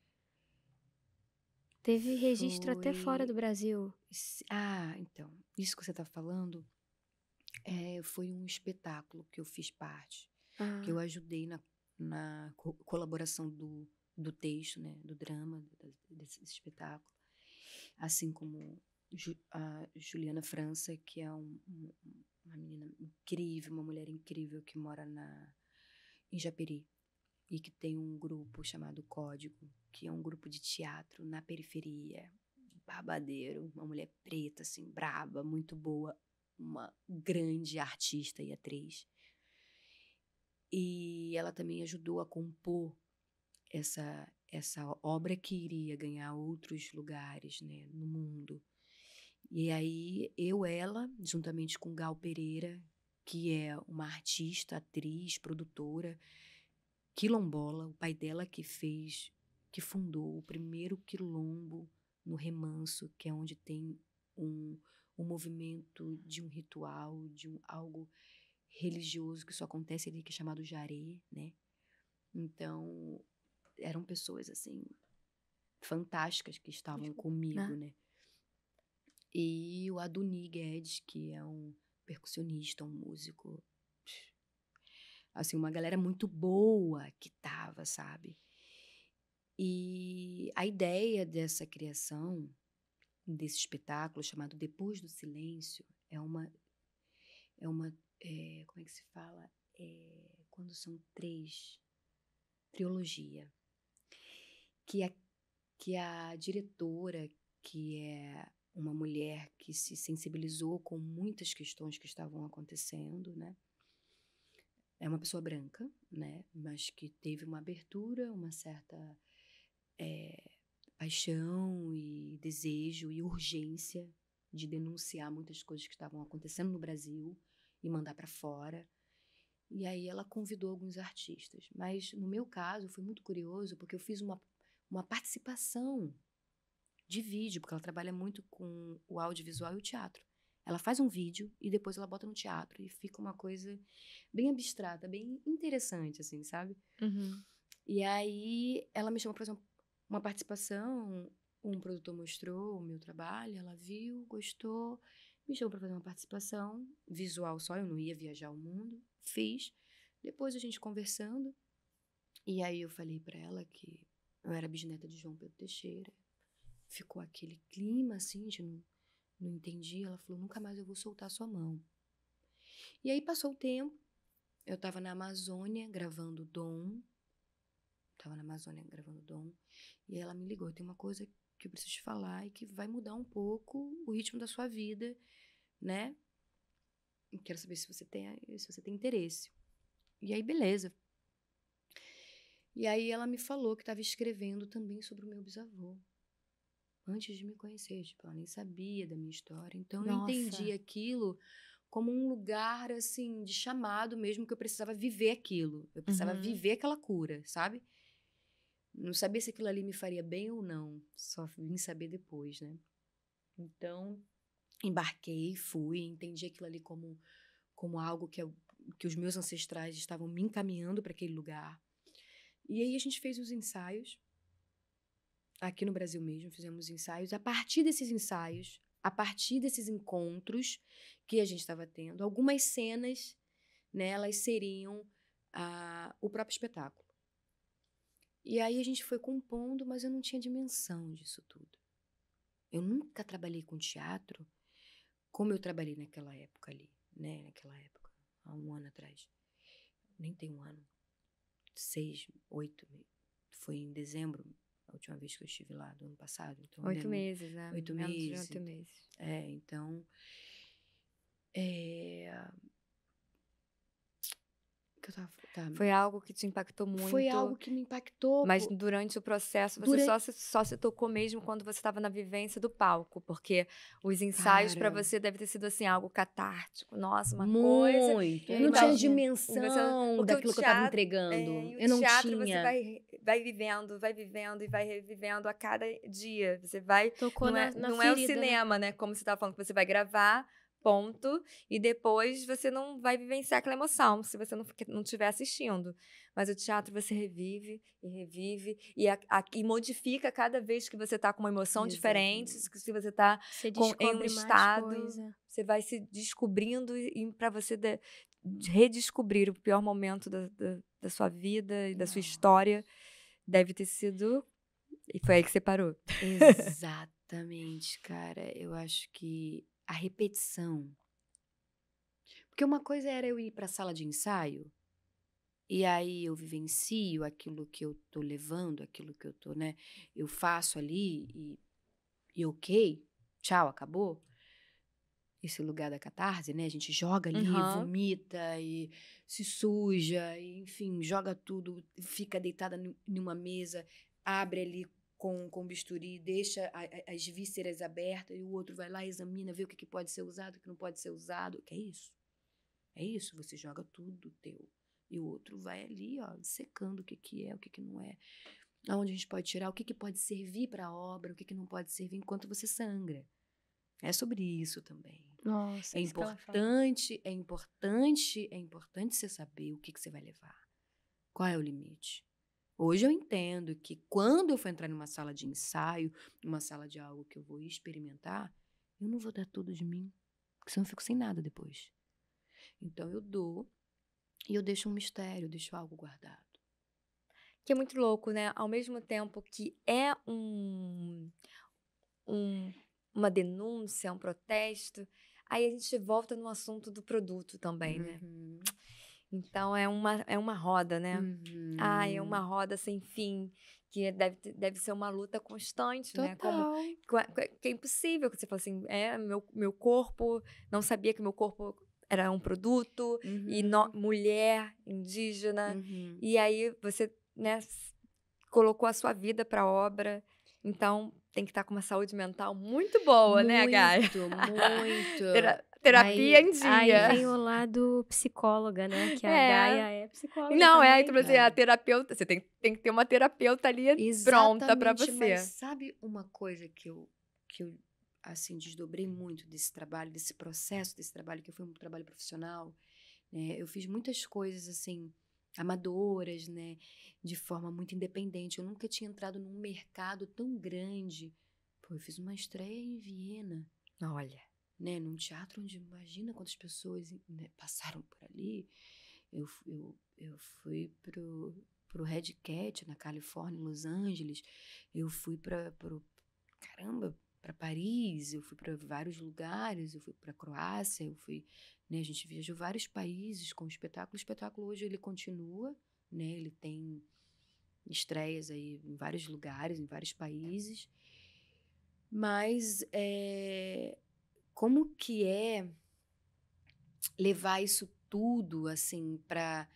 Teve registro até fora do Brasil. Então, isso que você está falando foi um espetáculo que eu fiz parte, que eu ajudei na colaboração do texto, né, do drama, desse espetáculo, assim como a Juliana França, que é uma menina incrível, uma mulher incrível que mora em Japeri, e que tem um grupo chamado Código, que é um grupo de teatro na periferia, babadeiro, uma mulher preta, assim, braba, muito boa, uma grande artista e atriz. E ela também ajudou a compor essa obra que iria ganhar outros lugares, né, no mundo. E aí, ela, juntamente com Gal Pereira, que é uma artista, atriz, produtora, quilombola, o pai dela que fundou o primeiro quilombo no Remanso, que é onde tem um movimento de um ritual, de algo religioso que só acontece ali, que é chamado jaré, né? Então, eram pessoas, assim, fantásticas que estavam comigo, né? E o Adoni Guedes, que é um percussionista, um músico, assim, uma galera muito boa que tava, sabe? E a ideia dessa criação, desse espetáculo chamado Depois do Silêncio, como é que se fala? Quando são trilogia. Que a diretora, que é uma mulher que se sensibilizou com muitas questões que estavam acontecendo, né? É uma pessoa branca, né? Mas que teve uma abertura, uma certa paixão e desejo e urgência de denunciar muitas coisas que estavam acontecendo no Brasil e mandar para fora. E aí ela convidou alguns artistas. Mas no meu caso foi muito curioso porque eu fiz uma participação de vídeo, porque ela trabalha muito com o audiovisual e o teatro. Ela faz um vídeo e depois ela bota no teatro e fica uma coisa bem abstrata, bem interessante, assim, sabe? Uhum. E aí ela me chamou para fazer uma participação, um produtor mostrou o meu trabalho, ela viu, gostou, me chamou para fazer uma participação, visual só, eu não ia viajar o mundo, fiz. Depois a gente conversando, e aí eu falei para ela que eu era bisneta de João Pedro Teixeira. Ficou aquele clima, assim, a gente não entendia. Ela falou, nunca mais eu vou soltar sua mão. E aí passou o tempo, eu tava na Amazônia gravando Dom. E ela me ligou, tem uma coisa que eu preciso te falar e que vai mudar um pouco o ritmo da sua vida, né? Eu quero saber se você tem interesse. E aí, beleza. E aí ela me falou que estava escrevendo também sobre o meu bisavô. Antes de me conhecer, tipo, ela nem sabia da minha história. Então eu entendi aquilo como um lugar, assim, de chamado mesmo, que eu precisava viver aquilo. Eu precisava viver aquela cura, sabe? Não sabia se aquilo ali me faria bem ou não. Só vim saber depois, né? Então, embarquei, fui, entendi aquilo ali como algo que os meus ancestrais estavam me encaminhando para aquele lugar. E aí a gente fez os ensaios. Aqui no Brasil mesmo, fizemos ensaios. A partir desses ensaios, a partir desses encontros que a gente estava tendo, algumas cenas, né, elas seriam o próprio espetáculo. E aí a gente foi compondo, mas eu não tinha dimensão disso tudo. Eu nunca trabalhei com teatro como eu trabalhei naquela época ali, né? Naquela época, há um ano atrás. Nem tem um ano. 6, 8, foi em dezembro, a última vez que eu estive lá, do ano passado. Então, 8 meses, né? 8 Menos de meses. 8 meses. Então... que eu tava... Tá. Foi algo que te impactou muito. Foi algo que me impactou. Mas durante o processo, você só se tocou mesmo quando você estava na vivência do palco. Porque os ensaios para você deve ter sido, assim, algo catártico. Nossa, uma coisa... Muito. Eu não tinha dimensão daquilo que eu estava entregando. Eu não teatro tinha. Você vai vivendo e vai revivendo a cada dia. Você vai... Tocou na não ferida, é o cinema, né? Como você estava falando, que você vai gravar... ponto, e depois você não vai vivenciar aquela emoção, se você não estiver assistindo. Mas o teatro você revive e revive, e modifica cada vez que você está com uma emoção diferente, se você está em um estado, você vai se descobrindo, e para você redescobrir o pior momento da sua vida e da sua história, deve ter sido... E foi aí que você parou. Exatamente, cara. Eu acho que a repetição. Porque uma coisa era eu ir para a sala de ensaio e aí eu vivencio aquilo que eu tô levando, aquilo que eu tô, né? Eu faço ali e ok, tchau, acabou. Esse lugar da catarse, né? A gente joga ali, vomita e se suja, e, enfim, joga tudo, fica deitada numa mesa, abre ali com bisturi, deixa as vísceras abertas, e o outro vai lá, examina, vê o que pode ser usado, o que não pode ser usado. Que é isso? É isso, você joga tudo teu. E o outro vai ali, ó, secando o que é, o que não é. Aonde a gente pode tirar, o que pode servir para a obra, o que não pode servir enquanto você sangra. É sobre isso também. Nossa, é importante você saber o que você vai levar. Qual é o limite? Hoje eu entendo que quando eu for entrar numa sala de ensaio, numa sala de algo que eu vou experimentar, eu não vou dar tudo de mim, porque senão eu fico sem nada depois. Então eu dou e eu deixo um mistério, eu deixo algo guardado. Que é muito louco, né? Ao mesmo tempo que é uma denúncia, um protesto, aí a gente volta no assunto do produto também, né? Então é uma roda, né? É uma roda sem fim, que deve ser uma luta constante, Total. né? Que é impossível, que você fala assim, meu corpo, não sabia que meu corpo era um produto, e mulher, indígena, e aí você, né, colocou a sua vida para a obra, então tem que estar com uma saúde mental muito boa, né, Gaia? Muito. Terapia em dia. Aí vem o lado psicóloga, né? Que a Gaia é psicóloga Não, também. Então, assim, a terapeuta, você tem que ter uma terapeuta ali pronta para você. Mas sabe uma coisa que eu assim, desdobrei muito desse trabalho, desse processo, desse trabalho, que foi um trabalho profissional, né? Eu fiz muitas coisas, assim, amadoras, né? De forma muito independente. Eu nunca tinha entrado num mercado tão grande. Pô, eu fiz uma estreia em Viena. Olha. Né? Num teatro onde, imagina quantas pessoas, né, passaram por ali. Eu fui pro Red Cat, na Califórnia, em Los Angeles. Eu fui para para Paris, eu fui para vários lugares, eu fui para Croácia, né, a gente viajou vários países com o espetáculo. O espetáculo hoje ele continua, né? Ele tem estreias aí em vários lugares, em vários países. Mas como que é levar isso tudo assim para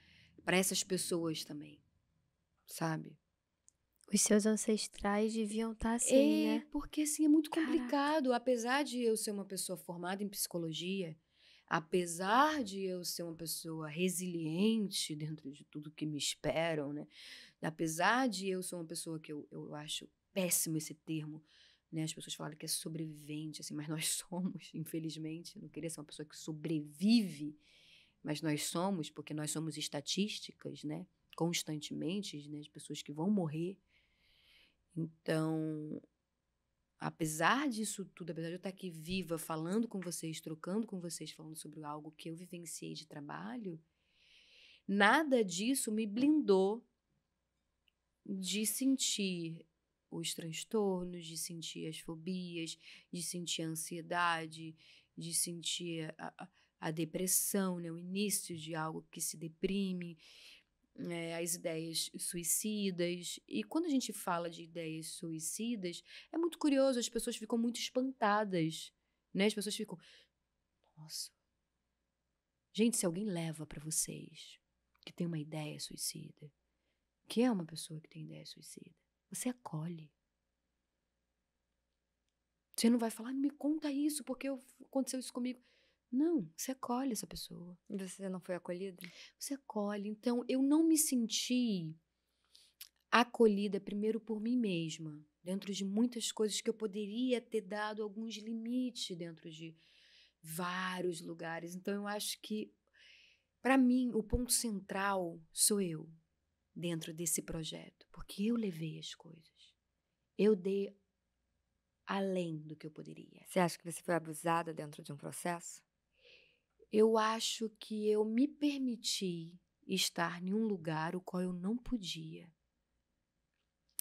essas pessoas também, sabe? Os seus ancestrais deviam estar assim, né? Porque assim é muito Caraca. complicado, apesar de eu ser uma pessoa formada em psicologia, apesar de eu ser uma pessoa resiliente dentro de tudo que me esperam, né? Apesar de eu ser uma pessoa que eu acho péssimo esse termo, né? As pessoas falam que é sobrevivente, assim, mas nós somos, infelizmente. Eu não queria ser uma pessoa que sobrevive, mas nós somos, porque nós somos estatísticas, né? Constantemente, né? De pessoas que vão morrer. Então, apesar disso tudo, apesar de eu estar aqui viva, falando com vocês, trocando com vocês, falando sobre algo que eu vivenciei de trabalho, nada disso me blindou de sentir os transtornos, de sentir as fobias, de sentir a ansiedade, de sentir a depressão, né? O início de algo que se deprime, as ideias suicidas. E quando a gente fala de ideias suicidas, é muito curioso, as pessoas ficam muito espantadas, né? As pessoas ficam, nossa, gente, se alguém leva para vocês que tem uma ideia suicida, que é uma pessoa que tem ideia suicida, você acolhe. Você não vai falar, me conta isso, porque aconteceu isso comigo. Não, você acolhe essa pessoa. E você não foi acolhida? Você acolhe. Então, eu não me senti acolhida primeiro por mim mesma, dentro de muitas coisas que eu poderia ter dado alguns limites dentro de vários lugares. Então, eu acho que, para mim, o ponto central sou eu dentro desse projeto, porque eu levei as coisas. Eu dei além do que eu poderia. Você acha que você foi abusada dentro de um processo? Eu acho que eu me permiti estar em um lugar o qual eu não podia.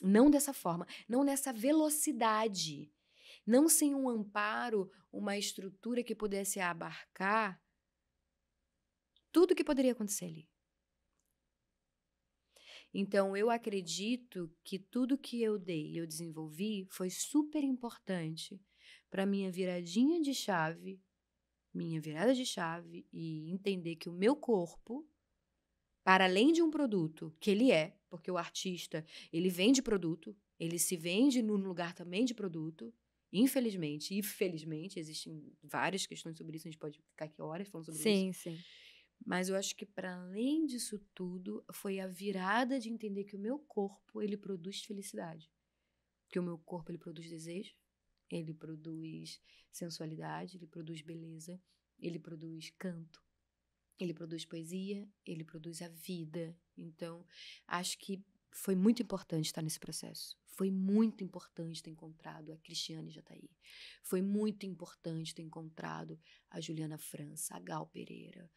Não dessa forma, não nessa velocidade, não sem um amparo, uma estrutura que pudesse abarcar tudo que poderia acontecer ali. Então, eu acredito que tudo que eu dei e eu desenvolvi foi super importante para minha virada de chave e entender que o meu corpo, para além de um produto que ele porque o artista, ele vende produto, ele se vende num lugar também de produto, infelizmente e felizmente, existem várias questões sobre isso, a gente pode ficar aqui horas falando sobre isso. Sim. Mas eu acho que para além disso tudo, foi a virada de entender que o meu corpo, ele produz felicidade. Que o meu corpo, ele produz desejo, ele produz sensualidade, ele produz beleza, ele produz canto, ele produz poesia, ele produz a vida. Então, acho que foi muito importante estar nesse processo. Foi muito importante ter encontrado a Cristiane Jatahy. Foi muito importante ter encontrado a Juliana França, a Gal Pereira,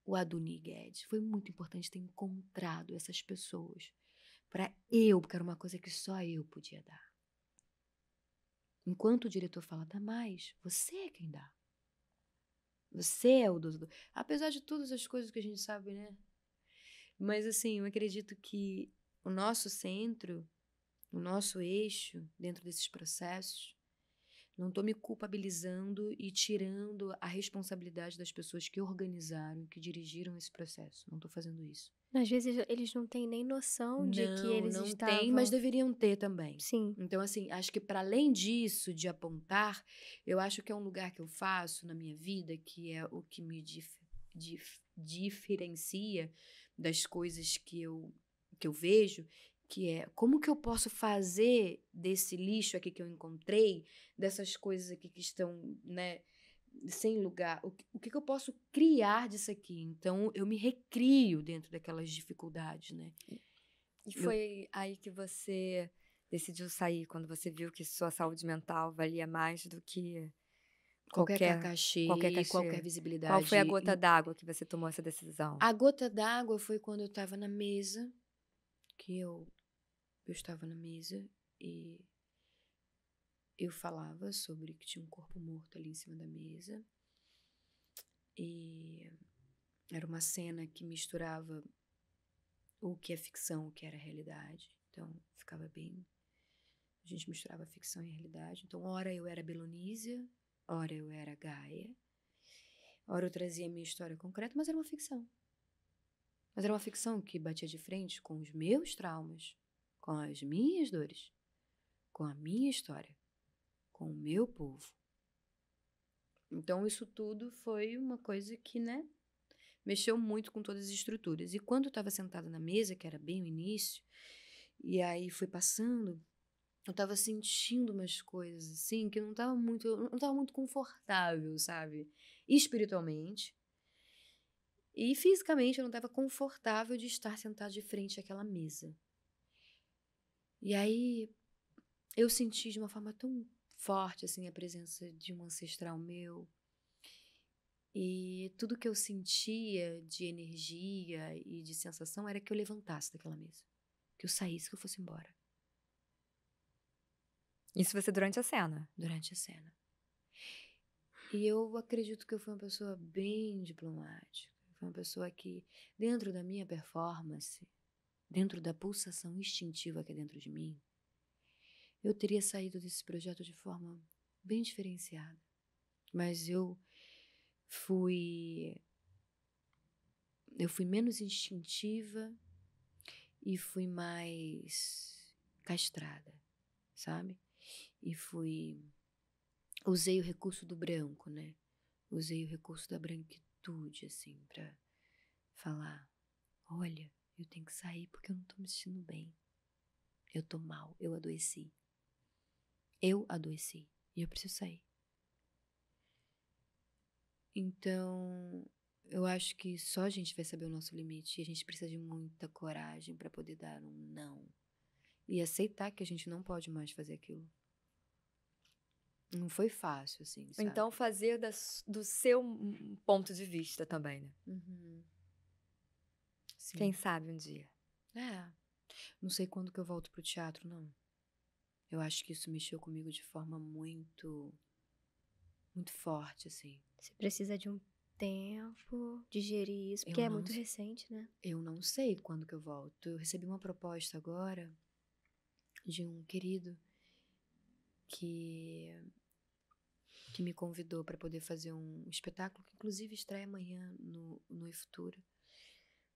o Adoni Guedes. Foi muito importante ter encontrado essas pessoas porque era uma coisa que só eu podia dar. Enquanto o diretor fala, dá mais, você é quem dá. Você é o dono. Apesar de todas as coisas que a gente sabe, né? Mas, assim, eu acredito que o nosso centro, o nosso eixo dentro desses processos, não estou me culpabilizando e tirando a responsabilidade das pessoas que organizaram, que dirigiram esse processo. Não estou fazendo isso. Às vezes eles não têm nem noção de que eles não estavam... tem, mas deveriam ter também. Sim. Então, assim, acho que para além disso, de apontar, eu acho que é um lugar que eu faço na minha vida, que é o que me diferencia das coisas que eu vejo, que é como que eu posso fazer desse lixo aqui que eu encontrei, dessas coisas aqui que estão, né, sem lugar, o que eu posso criar disso aqui? Então, eu me recrio dentro daquelas dificuldades, né? E foi aí que você decidiu sair, quando você viu que sua saúde mental valia mais do que qualquer cachê, qualquer visibilidade. Qual foi a gota d'água que você tomou essa decisão? A gota d'água foi quando eu estava na mesa, que eu estava na mesa e eu falava sobre que tinha um corpo morto ali em cima da mesa. E era uma cena que misturava o que é ficção, o que era realidade. Então, ficava bem... A gente misturava ficção e realidade. Então, ora eu era Belonísia, ora eu era Gaia, ora eu trazia a minha história concreta, mas era uma ficção. Mas era uma ficção que batia de frente com os meus traumas, com as minhas dores, com a minha história, com o meu povo. Então, isso tudo foi uma coisa que, né, mexeu muito com todas as estruturas. E quando eu estava sentada na mesa, que era bem o início, e aí foi passando, eu estava sentindo umas coisas, assim, que eu não estava muito confortável, sabe? Espiritualmente. E fisicamente eu não estava confortável de estar sentada de frente àquela mesa. E aí eu senti de uma forma tão forte, assim, a presença de um ancestral meu. E tudo que eu sentia de energia e de sensação era que eu levantasse daquela mesa. Que eu saísse, que eu fosse embora. Isso vai ser durante a cena? Durante a cena. E eu acredito que eu fui uma pessoa bem diplomática. Foi uma pessoa que, dentro da minha performance, dentro da pulsação instintiva que é dentro de mim, eu teria saído desse projeto de forma bem diferenciada. Mas eu fui menos instintiva e fui mais castrada, sabe? E usei o recurso do branco, né? Usei o recurso da branquitude, assim, pra falar, olha, eu tenho que sair porque eu não tô me sentindo bem. Eu tô mal, eu adoeci. Eu adoeci e eu preciso sair. Então, eu acho que só a gente vai saber o nosso limite e a gente precisa de muita coragem pra poder dar um não. E aceitar que a gente não pode mais fazer aquilo. Não foi fácil, assim, sabe? Então, fazer do seu ponto de vista também, né? Uhum. Sim. Quem sabe um dia. Não sei quando que eu volto pro teatro, não. Eu acho que isso mexeu comigo de forma muito, muito forte, assim. Você precisa de um tempo, digerir isso, porque é muito recente, né? Eu não sei quando que eu volto. Eu recebi uma proposta agora de um querido que me convidou para poder fazer um espetáculo que inclusive estreia amanhã no eFutura,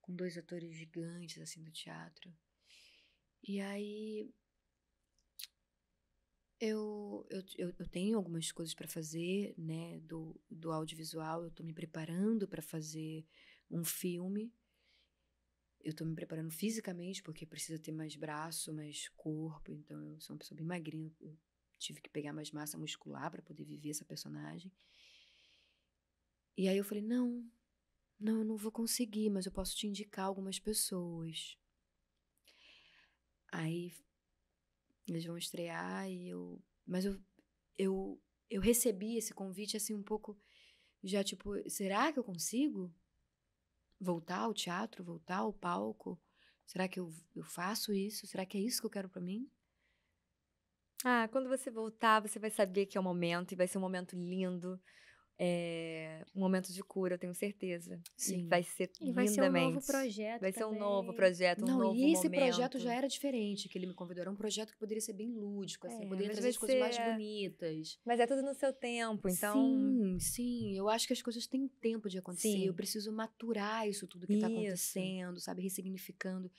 com 2 atores gigantes, assim, do teatro. E aí eu tenho algumas coisas para fazer, né, do audiovisual. Eu tô me preparando para fazer um filme. Eu tô me preparando fisicamente, porque precisa ter mais braço, mais corpo. Então, eu sou uma pessoa bem magrinha. Eu tive que pegar mais massa muscular para poder viver essa personagem. E aí eu falei, não, eu não vou conseguir, mas eu posso te indicar algumas pessoas. Aí eles vão estrear e mas eu recebi esse convite assim um pouco já tipo, será que eu consigo voltar ao teatro, voltar ao palco? Será que eu faço isso? Será que é isso que eu quero pra mim? Ah, quando você voltar, você vai saber que é o momento e vai ser um momento lindo. Um momento de cura, eu tenho certeza. Sim. E vai ser E vai lindamente. ser um novo projeto Vai ser um também. novo projeto, um Não, novo e esse momento. projeto já era diferente, que ele me convidou. Era um projeto que poderia ser bem lúdico, assim, poderia mas trazer vai as coisas mais ser- bonitas. Mas é tudo no seu tempo, então... Sim. Eu acho que as coisas têm tempo de acontecer. Sim. Eu preciso maturar isso tudo que tá Isso. acontecendo, sabe? Ressignificando.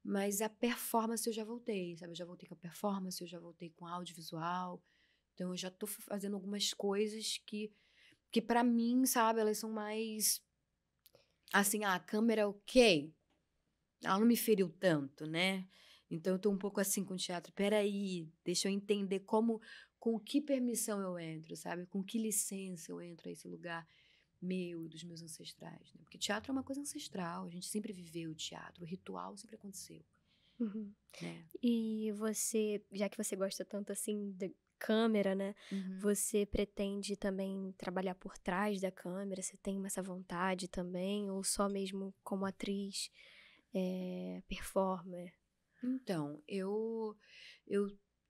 Mas a performance eu já voltei, sabe? Eu já voltei com a performance, eu já voltei com audiovisual. Então eu já tô fazendo algumas coisas que pra mim, sabe? Elas são mais... Assim, a câmera, ok. Ela não me feriu tanto, né? Então eu tô um pouco assim com o teatro. Peraí, deixa eu entender com que permissão eu entro, sabe? Com que licença eu entro a esse lugar meu e dos meus ancestrais, né? Porque teatro é uma coisa ancestral, a gente sempre viveu o teatro, o ritual sempre aconteceu, Uhum. né? E você, já que você gosta tanto assim da câmera, né? Você pretende também trabalhar por trás da câmera? Você tem essa vontade também? Ou só mesmo como atriz, performer? Então, eu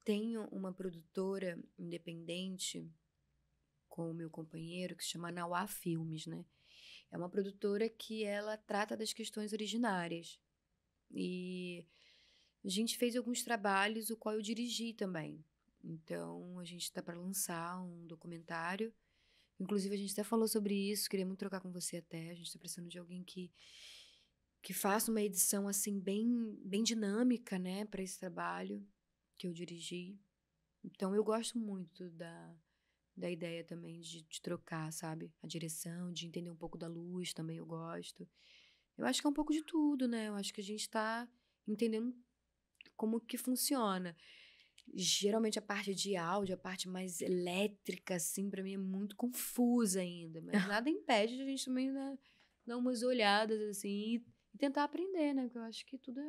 tenho uma produtora independente com o meu companheiro que se chama Nauá Filmes, né? É uma produtora que ela trata das questões originárias. E a gente fez alguns trabalhos, o qual eu dirigi também. Então, a gente está para lançar um documentário. Inclusive, a gente até falou sobre isso, queria muito trocar com você até. A gente está precisando de alguém que faça uma edição, assim, bem dinâmica, né, para esse trabalho que eu dirigi. Então, eu gosto muito da ideia também de trocar, sabe? A direção, de entender um pouco da luz também eu gosto. Eu acho que é um pouco de tudo, né? Eu acho que a gente está entendendo como que funciona. Geralmente a parte de áudio, a parte mais elétrica, assim, pra mim é muito confusa ainda. Mas nada impede de a gente também, né, dar umas olhadas, assim, e tentar aprender, né? Porque eu acho que tudo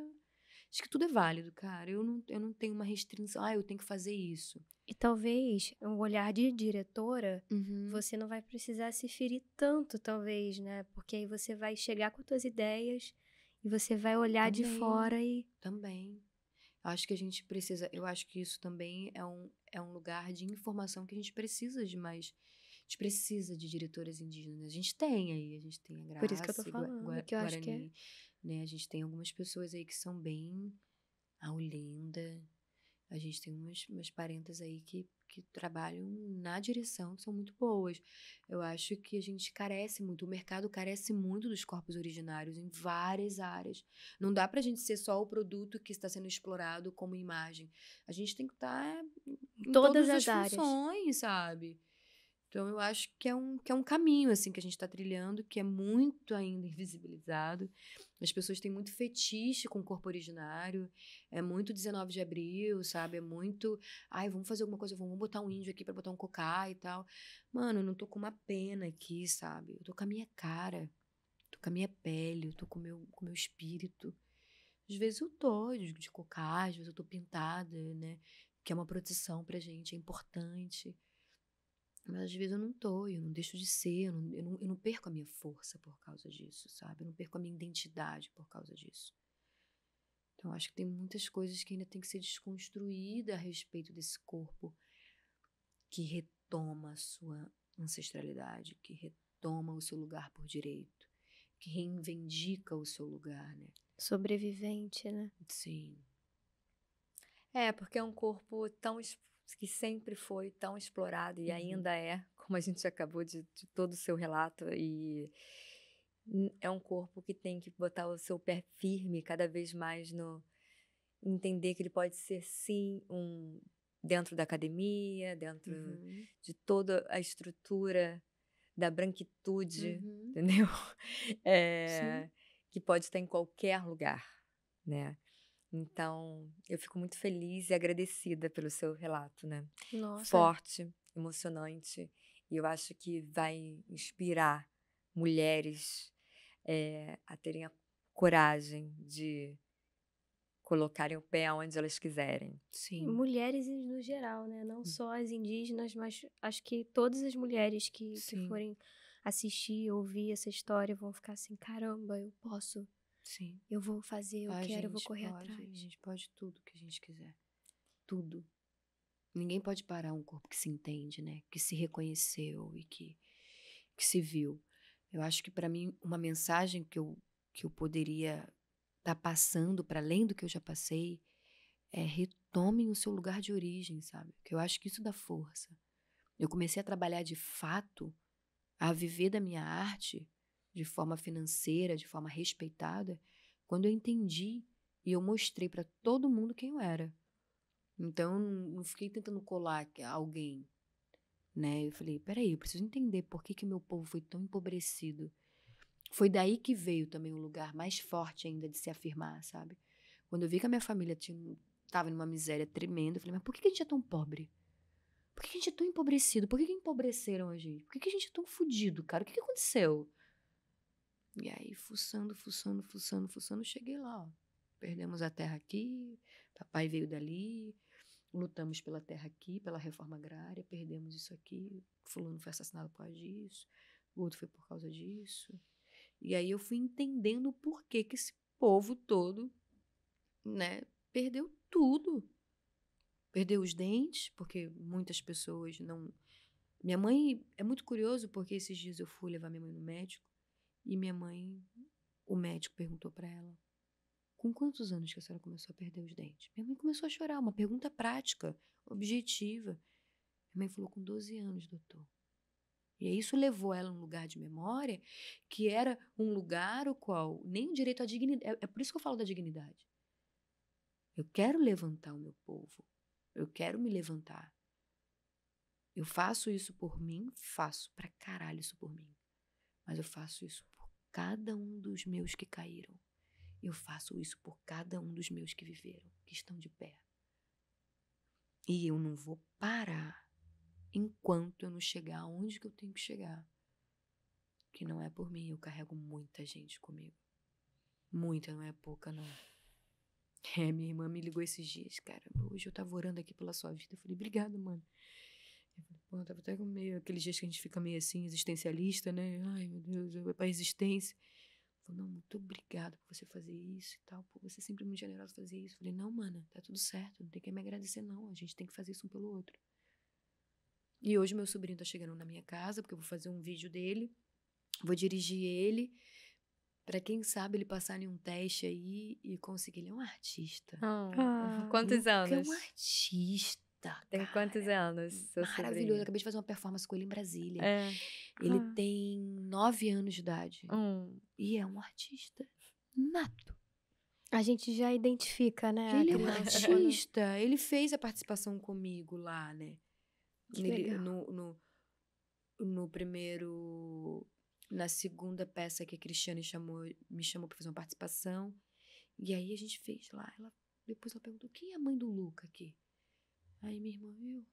é válido, cara. Eu não tenho uma restrição, eu tenho que fazer isso. E talvez, um olhar de diretora, Uhum. você não vai precisar se ferir tanto, talvez, né? Porque aí você vai chegar com as tuas ideias e você vai olhar de fora e... Também. Acho que a gente precisa, eu acho que isso também é um lugar de informação que a gente precisa de mais. A gente precisa de diretoras indígenas. A gente tem aí, a gente tem a Por isso que eu tô Graça, falando, que eu acho que é... Guarani, né? A gente tem algumas pessoas aí que são bem a Olinda. A gente tem umas parentas aí que trabalham na direção, que são muito boas. Eu acho que a gente carece muito, o mercado carece muito dos corpos originários em várias áreas. Não dá pra gente ser só o produto que está sendo explorado como imagem. A gente tem que estar em Todas todas as as áreas. funções, sabe? Então, eu acho que é um caminho, assim, que a gente está trilhando, que é muito ainda invisibilizado. As pessoas têm muito fetiche com o corpo originário, é muito 19 de abril, sabe? É muito, vamos fazer alguma coisa, vamos botar um índio aqui para botar um cocá e tal. Mano, eu não tô com uma pena aqui, sabe? Eu tô com a minha cara, tô com a minha pele, eu tô com o meu espírito. Às vezes eu tô de cocá, às vezes eu tô pintada, né? Que é uma proteção pra gente, é importante. Mas às vezes eu não deixo de ser, eu não perco a minha força por causa disso, sabe? Eu não perco a minha identidade por causa disso. Então, acho que tem muitas coisas que ainda tem que ser desconstruída a respeito desse corpo que retoma a sua ancestralidade, que retoma o seu lugar por direito, que reivindica o seu lugar, né? Sobrevivente, né? Sim. Porque é um corpo que sempre foi tão explorado e ainda é, como a gente acabou de todo o seu relato, e é um corpo que tem que botar o seu pé firme cada vez mais no entender que ele pode ser, sim, dentro da academia, dentro de toda a estrutura da branquitude, entendeu? Que pode estar em qualquer lugar, né? Então, eu fico muito feliz e agradecida pelo seu relato, né? Nossa. Forte, emocionante, e eu acho que vai inspirar mulheres a terem a coragem de colocarem o pé onde elas quiserem. Sim. Mulheres no geral, né? Não só as indígenas, mas acho que todas as mulheres que forem assistir, ouvir essa história vão ficar assim, caramba, eu posso. Sim. Eu vou fazer, eu quero, eu vou correr atrás. A gente pode tudo que a gente quiser. Tudo. Ninguém pode parar um corpo que se entende, né? Que se reconheceu e que se viu. Eu acho que para mim uma mensagem que eu poderia estar passando para além do que eu já passei é retomem o seu lugar de origem, sabe? Que eu acho que isso dá força. Eu comecei a trabalhar de fato, a viver da minha arte de forma financeira, de forma respeitada, quando eu entendi e eu mostrei para todo mundo quem eu era. Então, não fiquei tentando colar alguém, né? Eu falei, peraí, eu preciso entender por que meu povo foi tão empobrecido. Foi daí que veio também um lugar mais forte ainda de se afirmar, sabe? Quando eu vi que a minha família tava numa miséria tremenda, eu falei, mas por que a gente é tão pobre? Por que a gente é tão empobrecido? Por que empobreceram a gente? Por que a gente é tão fudido, cara? O que aconteceu? E aí, fuçando, cheguei lá, ó. Perdemos a terra aqui, papai veio dali, lutamos pela terra aqui, pela reforma agrária, perdemos isso aqui, fulano foi assassinado por causa disso, o outro foi por causa disso. E aí eu fui entendendo o porquê que esse povo todo, né, perdeu tudo. perdeu os dentes, porque muitas pessoas não... Minha mãe, é muito curioso, porque esses dias eu fui levar minha mãe no médico, e minha mãe, o médico perguntou pra ela, com quantos anos que a senhora começou a perder os dentes? Minha mãe começou a chorar, uma pergunta prática, objetiva. Minha mãe falou, com 12 anos, doutor. E aí isso levou ela a um lugar de memória, que era um lugar o qual nem o direito à dignidade... É por isso que eu falo da dignidade. Eu quero levantar o meu povo. Eu quero me levantar. Eu faço isso por mim, faço pra caralho isso por mim. Mas eu faço isso por cada um dos meus que caíram. Eu faço isso por cada um dos meus que viveram, que estão de pé. E eu não vou parar enquanto eu não chegar aonde que eu tenho que chegar. Que não é por mim, eu carrego muita gente comigo. Muita, não é pouca, não. Minha irmã me ligou esses dias, cara. Hoje eu tava orando aqui pela sua vida. Eu falei, obrigada, mano. Eu falei, pô, eu tava até com meio... Aqueles dias que a gente fica meio assim, existencialista, né? Ai, meu Deus, eu vou pra existência. Eu falei, não, muito obrigada por você fazer isso e tal. Pô, você é sempre muito generosa fazer isso. Eu falei, não, mana, tá tudo certo. Não tem que me agradecer, não. A gente tem que fazer isso um pelo outro. E hoje meu sobrinho tá chegando na minha casa, porque eu vou fazer um vídeo dele. Vou dirigir ele. Pra quem sabe ele passar em um teste aí e conseguir. Ele é um artista. Quantos Luca anos? é um artista, Tem cara. quantos anos, seu Maravilhoso. Eu sobrinho? acabei de fazer uma performance com ele em Brasília. É. Ele tem 9 anos de idade. E é um artista nato. A gente já identifica, né? a Ele é um criança quando- artista. Ele fez a participação comigo lá, né? Que Ele, legal. no primeiro... Na segunda peça que a Cristiane me chamou pra fazer uma participação. E aí a gente fez lá. Depois ela perguntou, quem é a mãe do Luca aqui? Aí minha irmã,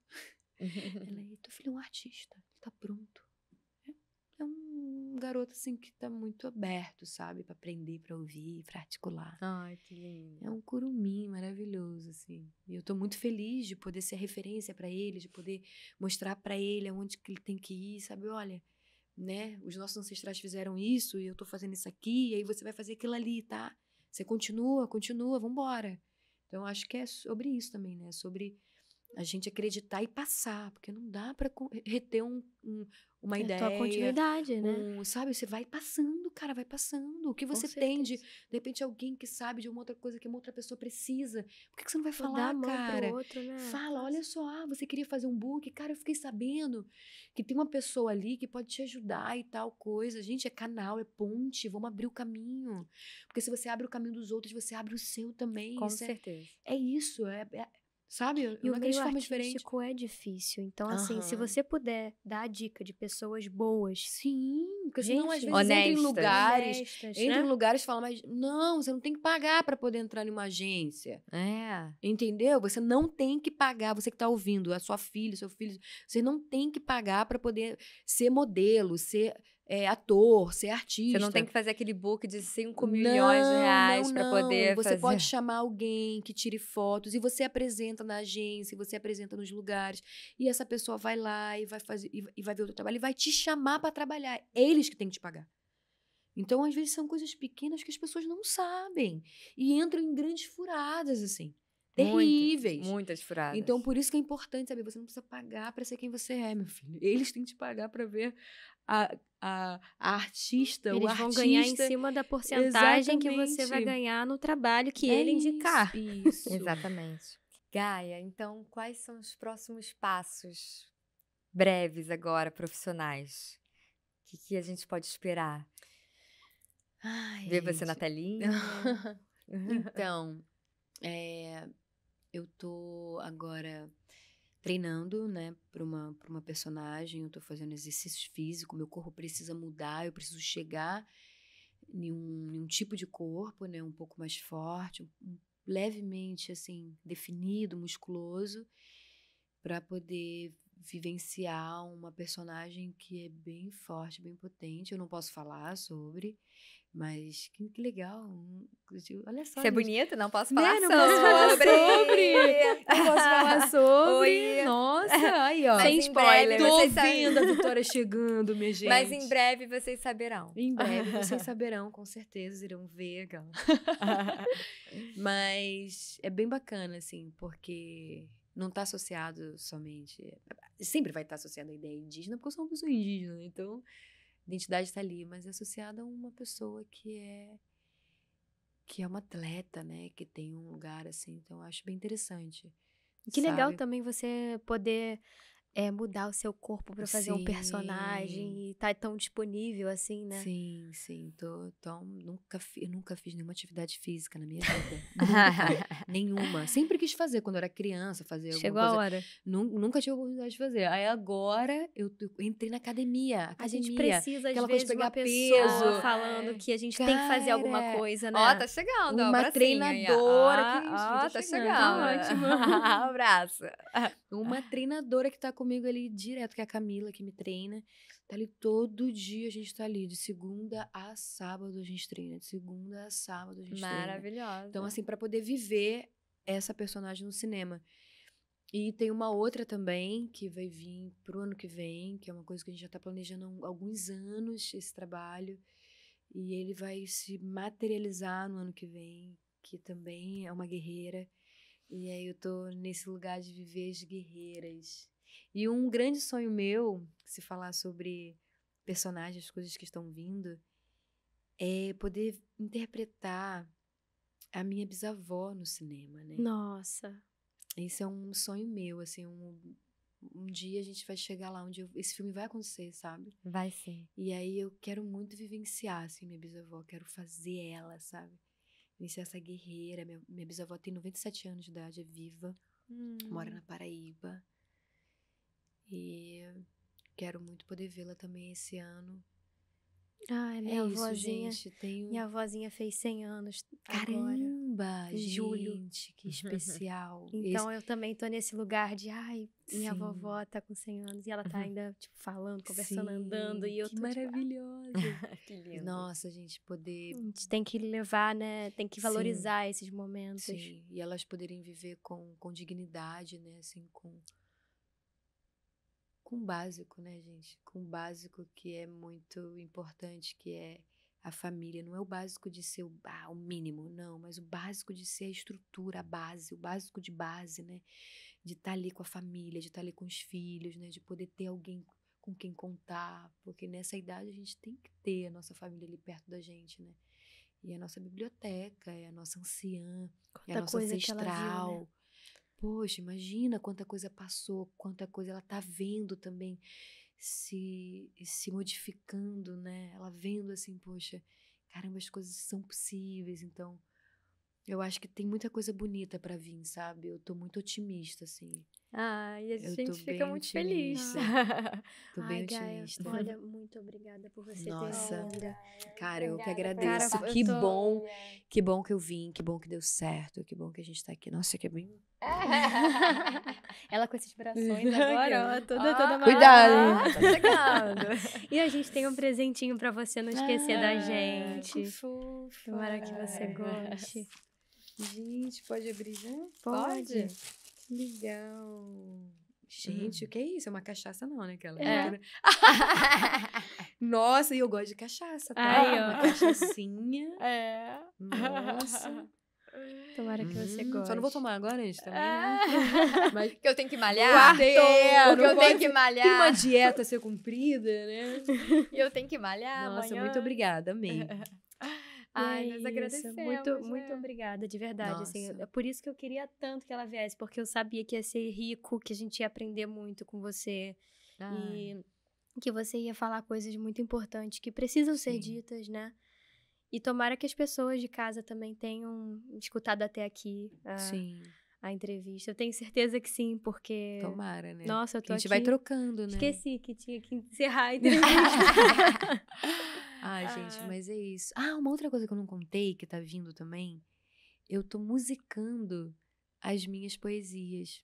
ela, teu filho é um artista, ele tá pronto. É um garoto, assim, que tá muito aberto, sabe? Pra aprender, pra ouvir, pra articular. Ai, que lindo. É um curumim maravilhoso, assim. E eu tô muito feliz de poder ser referência pra ele, de poder mostrar pra ele aonde que ele tem que ir, sabe? Olha, né? Os nossos ancestrais fizeram isso e eu tô fazendo isso aqui, e aí você vai fazer aquilo ali, tá? Você continua, vambora. Então, acho que é sobre isso também, né? Sobre a gente acreditar e passar, porque não dá pra reter uma ideia. É tua continuidade, né? Sabe, você vai passando, cara, vai passando. O que Com você tem de certeza. repente, alguém que sabe de uma outra coisa que uma outra pessoa precisa. Por que você não vai Vou dar falar, a mão cara? pro outro, né? Fala, olha só, você queria fazer um book? Cara, eu fiquei sabendo que tem uma pessoa ali que pode te ajudar e tal coisa. Gente, é canal, é ponte, vamos abrir o caminho. Porque se você abre o caminho dos outros, você abre o seu também. Com Isso certeza. é isso, sabe? E Eu o não acredito meio de forma diferente. artístico é difícil. Então, assim, se Aham. você puder dar a dica de pessoas boas, Sim, porque senão às Gente, vezes entra em honestas. lugares, honestas, entra em né? lugares e fala, mas não, você não tem que pagar para poder entrar em uma agência. É. Entendeu? Você não tem que pagar, você que tá ouvindo, a sua filha, seu filho, você não tem que pagar para poder ser modelo, ser ator, ser artista. Você não tem que fazer aquele book de 5 milhões de reais pra poder Você fazer. pode chamar alguém que tire fotos e você apresenta na agência, você apresenta nos lugares e essa pessoa vai lá e vai fazer e vai ver o teu trabalho e vai te chamar para trabalhar. Eles que têm que te pagar. Então, às vezes são coisas pequenas que as pessoas não sabem e entram em grandes furadas assim, terríveis. Muitas furadas. Então, por isso que é importante saber, você não precisa pagar para ser quem você é, meu filho. Eles têm que te pagar para ver a artista, o Eles artista. vão ganhar em cima da porcentagem que você vai Exatamente. ganhar no trabalho que É ele indicar. Isso. Exatamente. Gaia, então quais são os próximos passos breves agora, profissionais? O que a gente pode esperar? Ai, Ver você na gente. telinha? Então, eu tô agora treinando, né, pra uma personagem, eu tô fazendo exercício físico, meu corpo precisa mudar, eu preciso chegar em um tipo de corpo, né, um pouco mais forte, levemente, assim, definido, musculoso, para poder vivenciar uma personagem que é bem forte, bem potente. Eu não posso falar sobre, mas que legal. Olha só, Você é gente. bonita? Não posso Né, falar não posso falar sobre. Não posso falar sobre. Oi. Nossa, aí, ó. Mas Sem em breve spoiler. Tô vocês sabem. vendo a Vitória chegando, minha gente. Mas em breve vocês saberão. Em breve vocês saberão, com certeza, irão ver. Mas é bem bacana, assim, porque não tá associado somente... Sempre vai estar associado à ideia indígena, porque eu sou uma pessoa indígena, então a identidade está ali, mas é associada a uma pessoa que é uma atleta, né? Que tem um lugar assim, então eu acho bem interessante. Que legal sabe? também você poder mudar o seu corpo pra fazer um Sim. personagem e tá tão disponível assim, né? Sim, sim. Eu nunca fiz nenhuma atividade física na minha vida. Nunca. Nenhuma. Sempre quis fazer quando eu era criança, fazer Chegou alguma a coisa. hora. Nunca tive a oportunidade de fazer. Aí agora eu entrei na academia. A gente Academia. precisa, às aquela coisa vezes, de de uma pegar pessoa peso. falando que a gente tem que fazer alguma Cara, coisa, né? Ó, tá chegando, ó, uma bracinho aí, ó. treinadora. Que isso, Ó, já tá chegando. chegando. Tá ótimo. Abraço. Uma treinadora que tá comigo ali direto, que é a Camila, que me treina. Tá ali todo dia, a gente tá ali. De segunda a sábado a gente treina. De segunda a sábado a gente treina. Maravilhosa. Então, assim, pra poder viver essa personagem no cinema. E tem uma outra também, que vai vir pro ano que vem, que é uma coisa que a gente já tá planejando há alguns anos, esse trabalho. E ele vai se materializar no ano que vem, que também é uma guerreira. E aí eu tô nesse lugar de viver as guerreiras. E um grande sonho meu, se falar sobre personagens, coisas que estão vindo, é poder interpretar a minha bisavó no cinema, né? Nossa. Esse é um sonho meu, assim, um dia a gente vai chegar lá onde esse filme vai acontecer, sabe? Vai sim. E aí eu quero muito vivenciar, assim, minha bisavó, quero fazer ela, sabe? Vivenciar essa guerreira. Minha bisavó tem 97 anos de idade, é viva, mora na Paraíba. E quero muito poder vê-la também esse ano. Ai, minha É isso, avózinha. gente. Minha avózinha fez 100 anos agora. Caramba, em julho. gente, que especial. Então eu também tô nesse lugar de, ai, minha Sim. vovó tá com 100 anos e ela tá ainda, tipo, falando, conversando, Sim, andando. E eu que tô, tipo, maravilhosa. Que lindo. Nossa, gente, poder... a gente tem que levar, né? Tem que valorizar esses momentos. Sim, e elas poderem viver com dignidade, né? Assim, com o básico, né, gente? Com o básico que é muito importante, que é a família. Não é o básico de ser o mínimo, não, mas o básico de ser a estrutura, a base, o básico de base, né? De estar ali com a família, de estar ali com os filhos, né? De poder ter alguém com quem contar, porque nessa idade a gente tem que ter a nossa família ali perto da gente, né? E a nossa biblioteca, é a nossa anciã, é a nossa coisa que ela viu, ancestral. né? Poxa, imagina quanta coisa passou, quanta coisa ela tá vendo também se modificando, né? Ela vendo assim, poxa, caramba, as coisas são possíveis. Então, eu acho que tem muita coisa bonita pra vir, sabe? Eu tô muito otimista, assim. Ai, a Eu gente tô fica bem muito feliz. otimista. Tô bem Ai, Gaia, otimista. olha, muito obrigada por você Nossa. ter vindo. Cara, eu que Obrigada, agradeço. Cara, eu que tô- bom, que bom que eu vim, que bom que deu certo, que bom que a gente tá aqui. Nossa, que bem. Ela com esses brações agora, ó, toda Cuidado, amarrada. Tá chegando. E a gente tem um presentinho pra você não esquecer da Que gente. fofa. Tomara que você goste. Gente, pode abrir já? Pode. Que legal. Gente, o que é isso? É uma cachaça não, né? Aquela É. Nossa, e eu gosto de cachaça, tá? Aí, ó. Uma cachaçinha. É. Nossa. Tomara que você goste. Só não vou tomar agora, gente, também, né? Mas Porque eu tenho que malhar. porque Eu tenho que malhar. Tem uma dieta a ser cumprida, né? E eu tenho que malhar Nossa, amanhã. muito obrigada, amei. Ai, E nós isso, agradecemos. muito né? obrigada, de verdade. Assim, Nossa. é por isso que eu queria tanto que ela viesse, porque eu sabia que ia ser rico, que a gente ia aprender muito com você. Ai. E que você ia falar coisas muito importantes que precisam ser Sim. ditas, né? E tomara que as pessoas de casa também tenham escutado até aqui Sim, a entrevista. Eu tenho certeza que sim, porque... tomara, né? Nossa, eu tô Que a gente aqui... vai trocando, né? Esqueci que tinha que encerrar a entrevista. Ai, gente, mas é isso. Ah, uma outra coisa que eu não contei, que tá vindo também. Eu tô musicando as minhas poesias.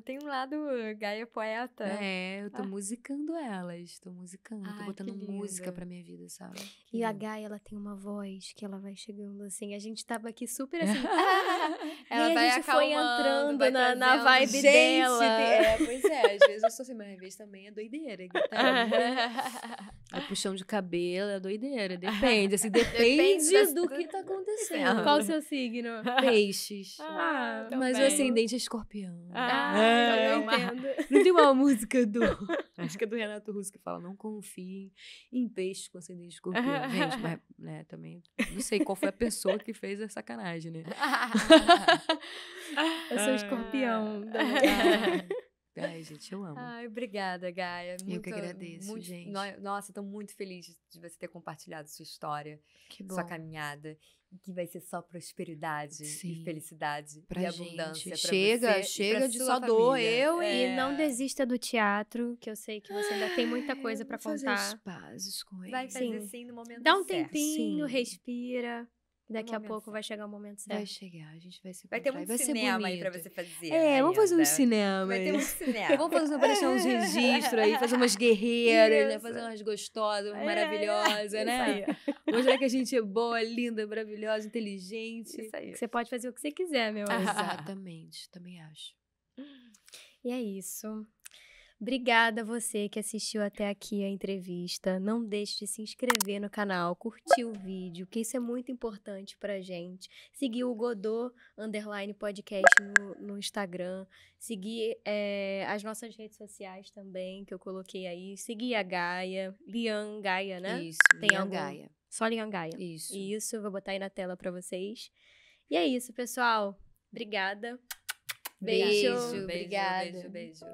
tem um lado Gaia poeta. É, eu tô musicando elas, tô musicando, tô Ai, botando que música lindo. pra minha vida, sabe? E a Gaia, ela tem uma voz que ela vai chegando assim. A gente tava aqui super assim. Ela e vai a gente foi acalmando, entrando vai na trazendo. vibe Gente, dela. pois é, às vezes eu sou assim, mas às vezes também é doideira, é puxão de cabelo, é doideira, depende, assim, depende Depende do que tá acontecendo. Qual o seu signo? Peixes. Ah, Mas o também. ascendente é escorpião. então eu entendo. Não tem uma música do. Acho que é do Renato Russo que fala: não confiem em peixes com ascendente escorpião. Gente, mas, né, também. Não sei qual foi a pessoa que fez a sacanagem, né? Eu sou escorpião. Ai, gente, eu amo. Ai, obrigada, Gaia. Eu que agradeço, gente. Nossa, tô muito feliz de você ter compartilhado sua história, Que bom. sua caminhada. E que vai ser só prosperidade Sim. e felicidade Pra e gente. abundância pra Chega, você e chega pra de sua só dor, família. eu E É. não desista do teatro, que eu sei que você ainda tem muita coisa pra Vou fazer contar. as pazes com ele. Vai fazer Sim. sim no momento Dá um certo. tempinho, Sim. respira. Daqui a momento pouco certo. vai chegar o momento Vai certo. chegar, a gente vai se Vai ter encontrar e muito vai ser cinema aí pra bonito. você fazer. É, vamos fazer um ainda. cinema. Vai ter muito cinema. Vamos fazer pra deixar uns registros aí, fazer umas guerreiras, né? Isso. Fazer umas gostosas, umas É, maravilhosas, isso né? aí. Mostrar que a gente é boa, linda, maravilhosa, inteligente. Isso aí. Você pode fazer o que você quiser, meu anjo. Exatamente, também acho. E é isso. Obrigada a você que assistiu até aqui a entrevista. Não deixe de se inscrever no canal, curtir o vídeo, que isso é muito importante pra gente. Seguir o Godot _podcast no Instagram. Seguir as nossas redes sociais também, que eu coloquei aí. Seguir a Gaia, Lian Gaia, né? Isso, Tem Lian algum- Gaia. Só Lian Gaia. Isso. Isso, eu vou botar aí na tela pra vocês. E é isso, pessoal. Obrigada. Beijo, Beijo, obrigada. beijo, beijo.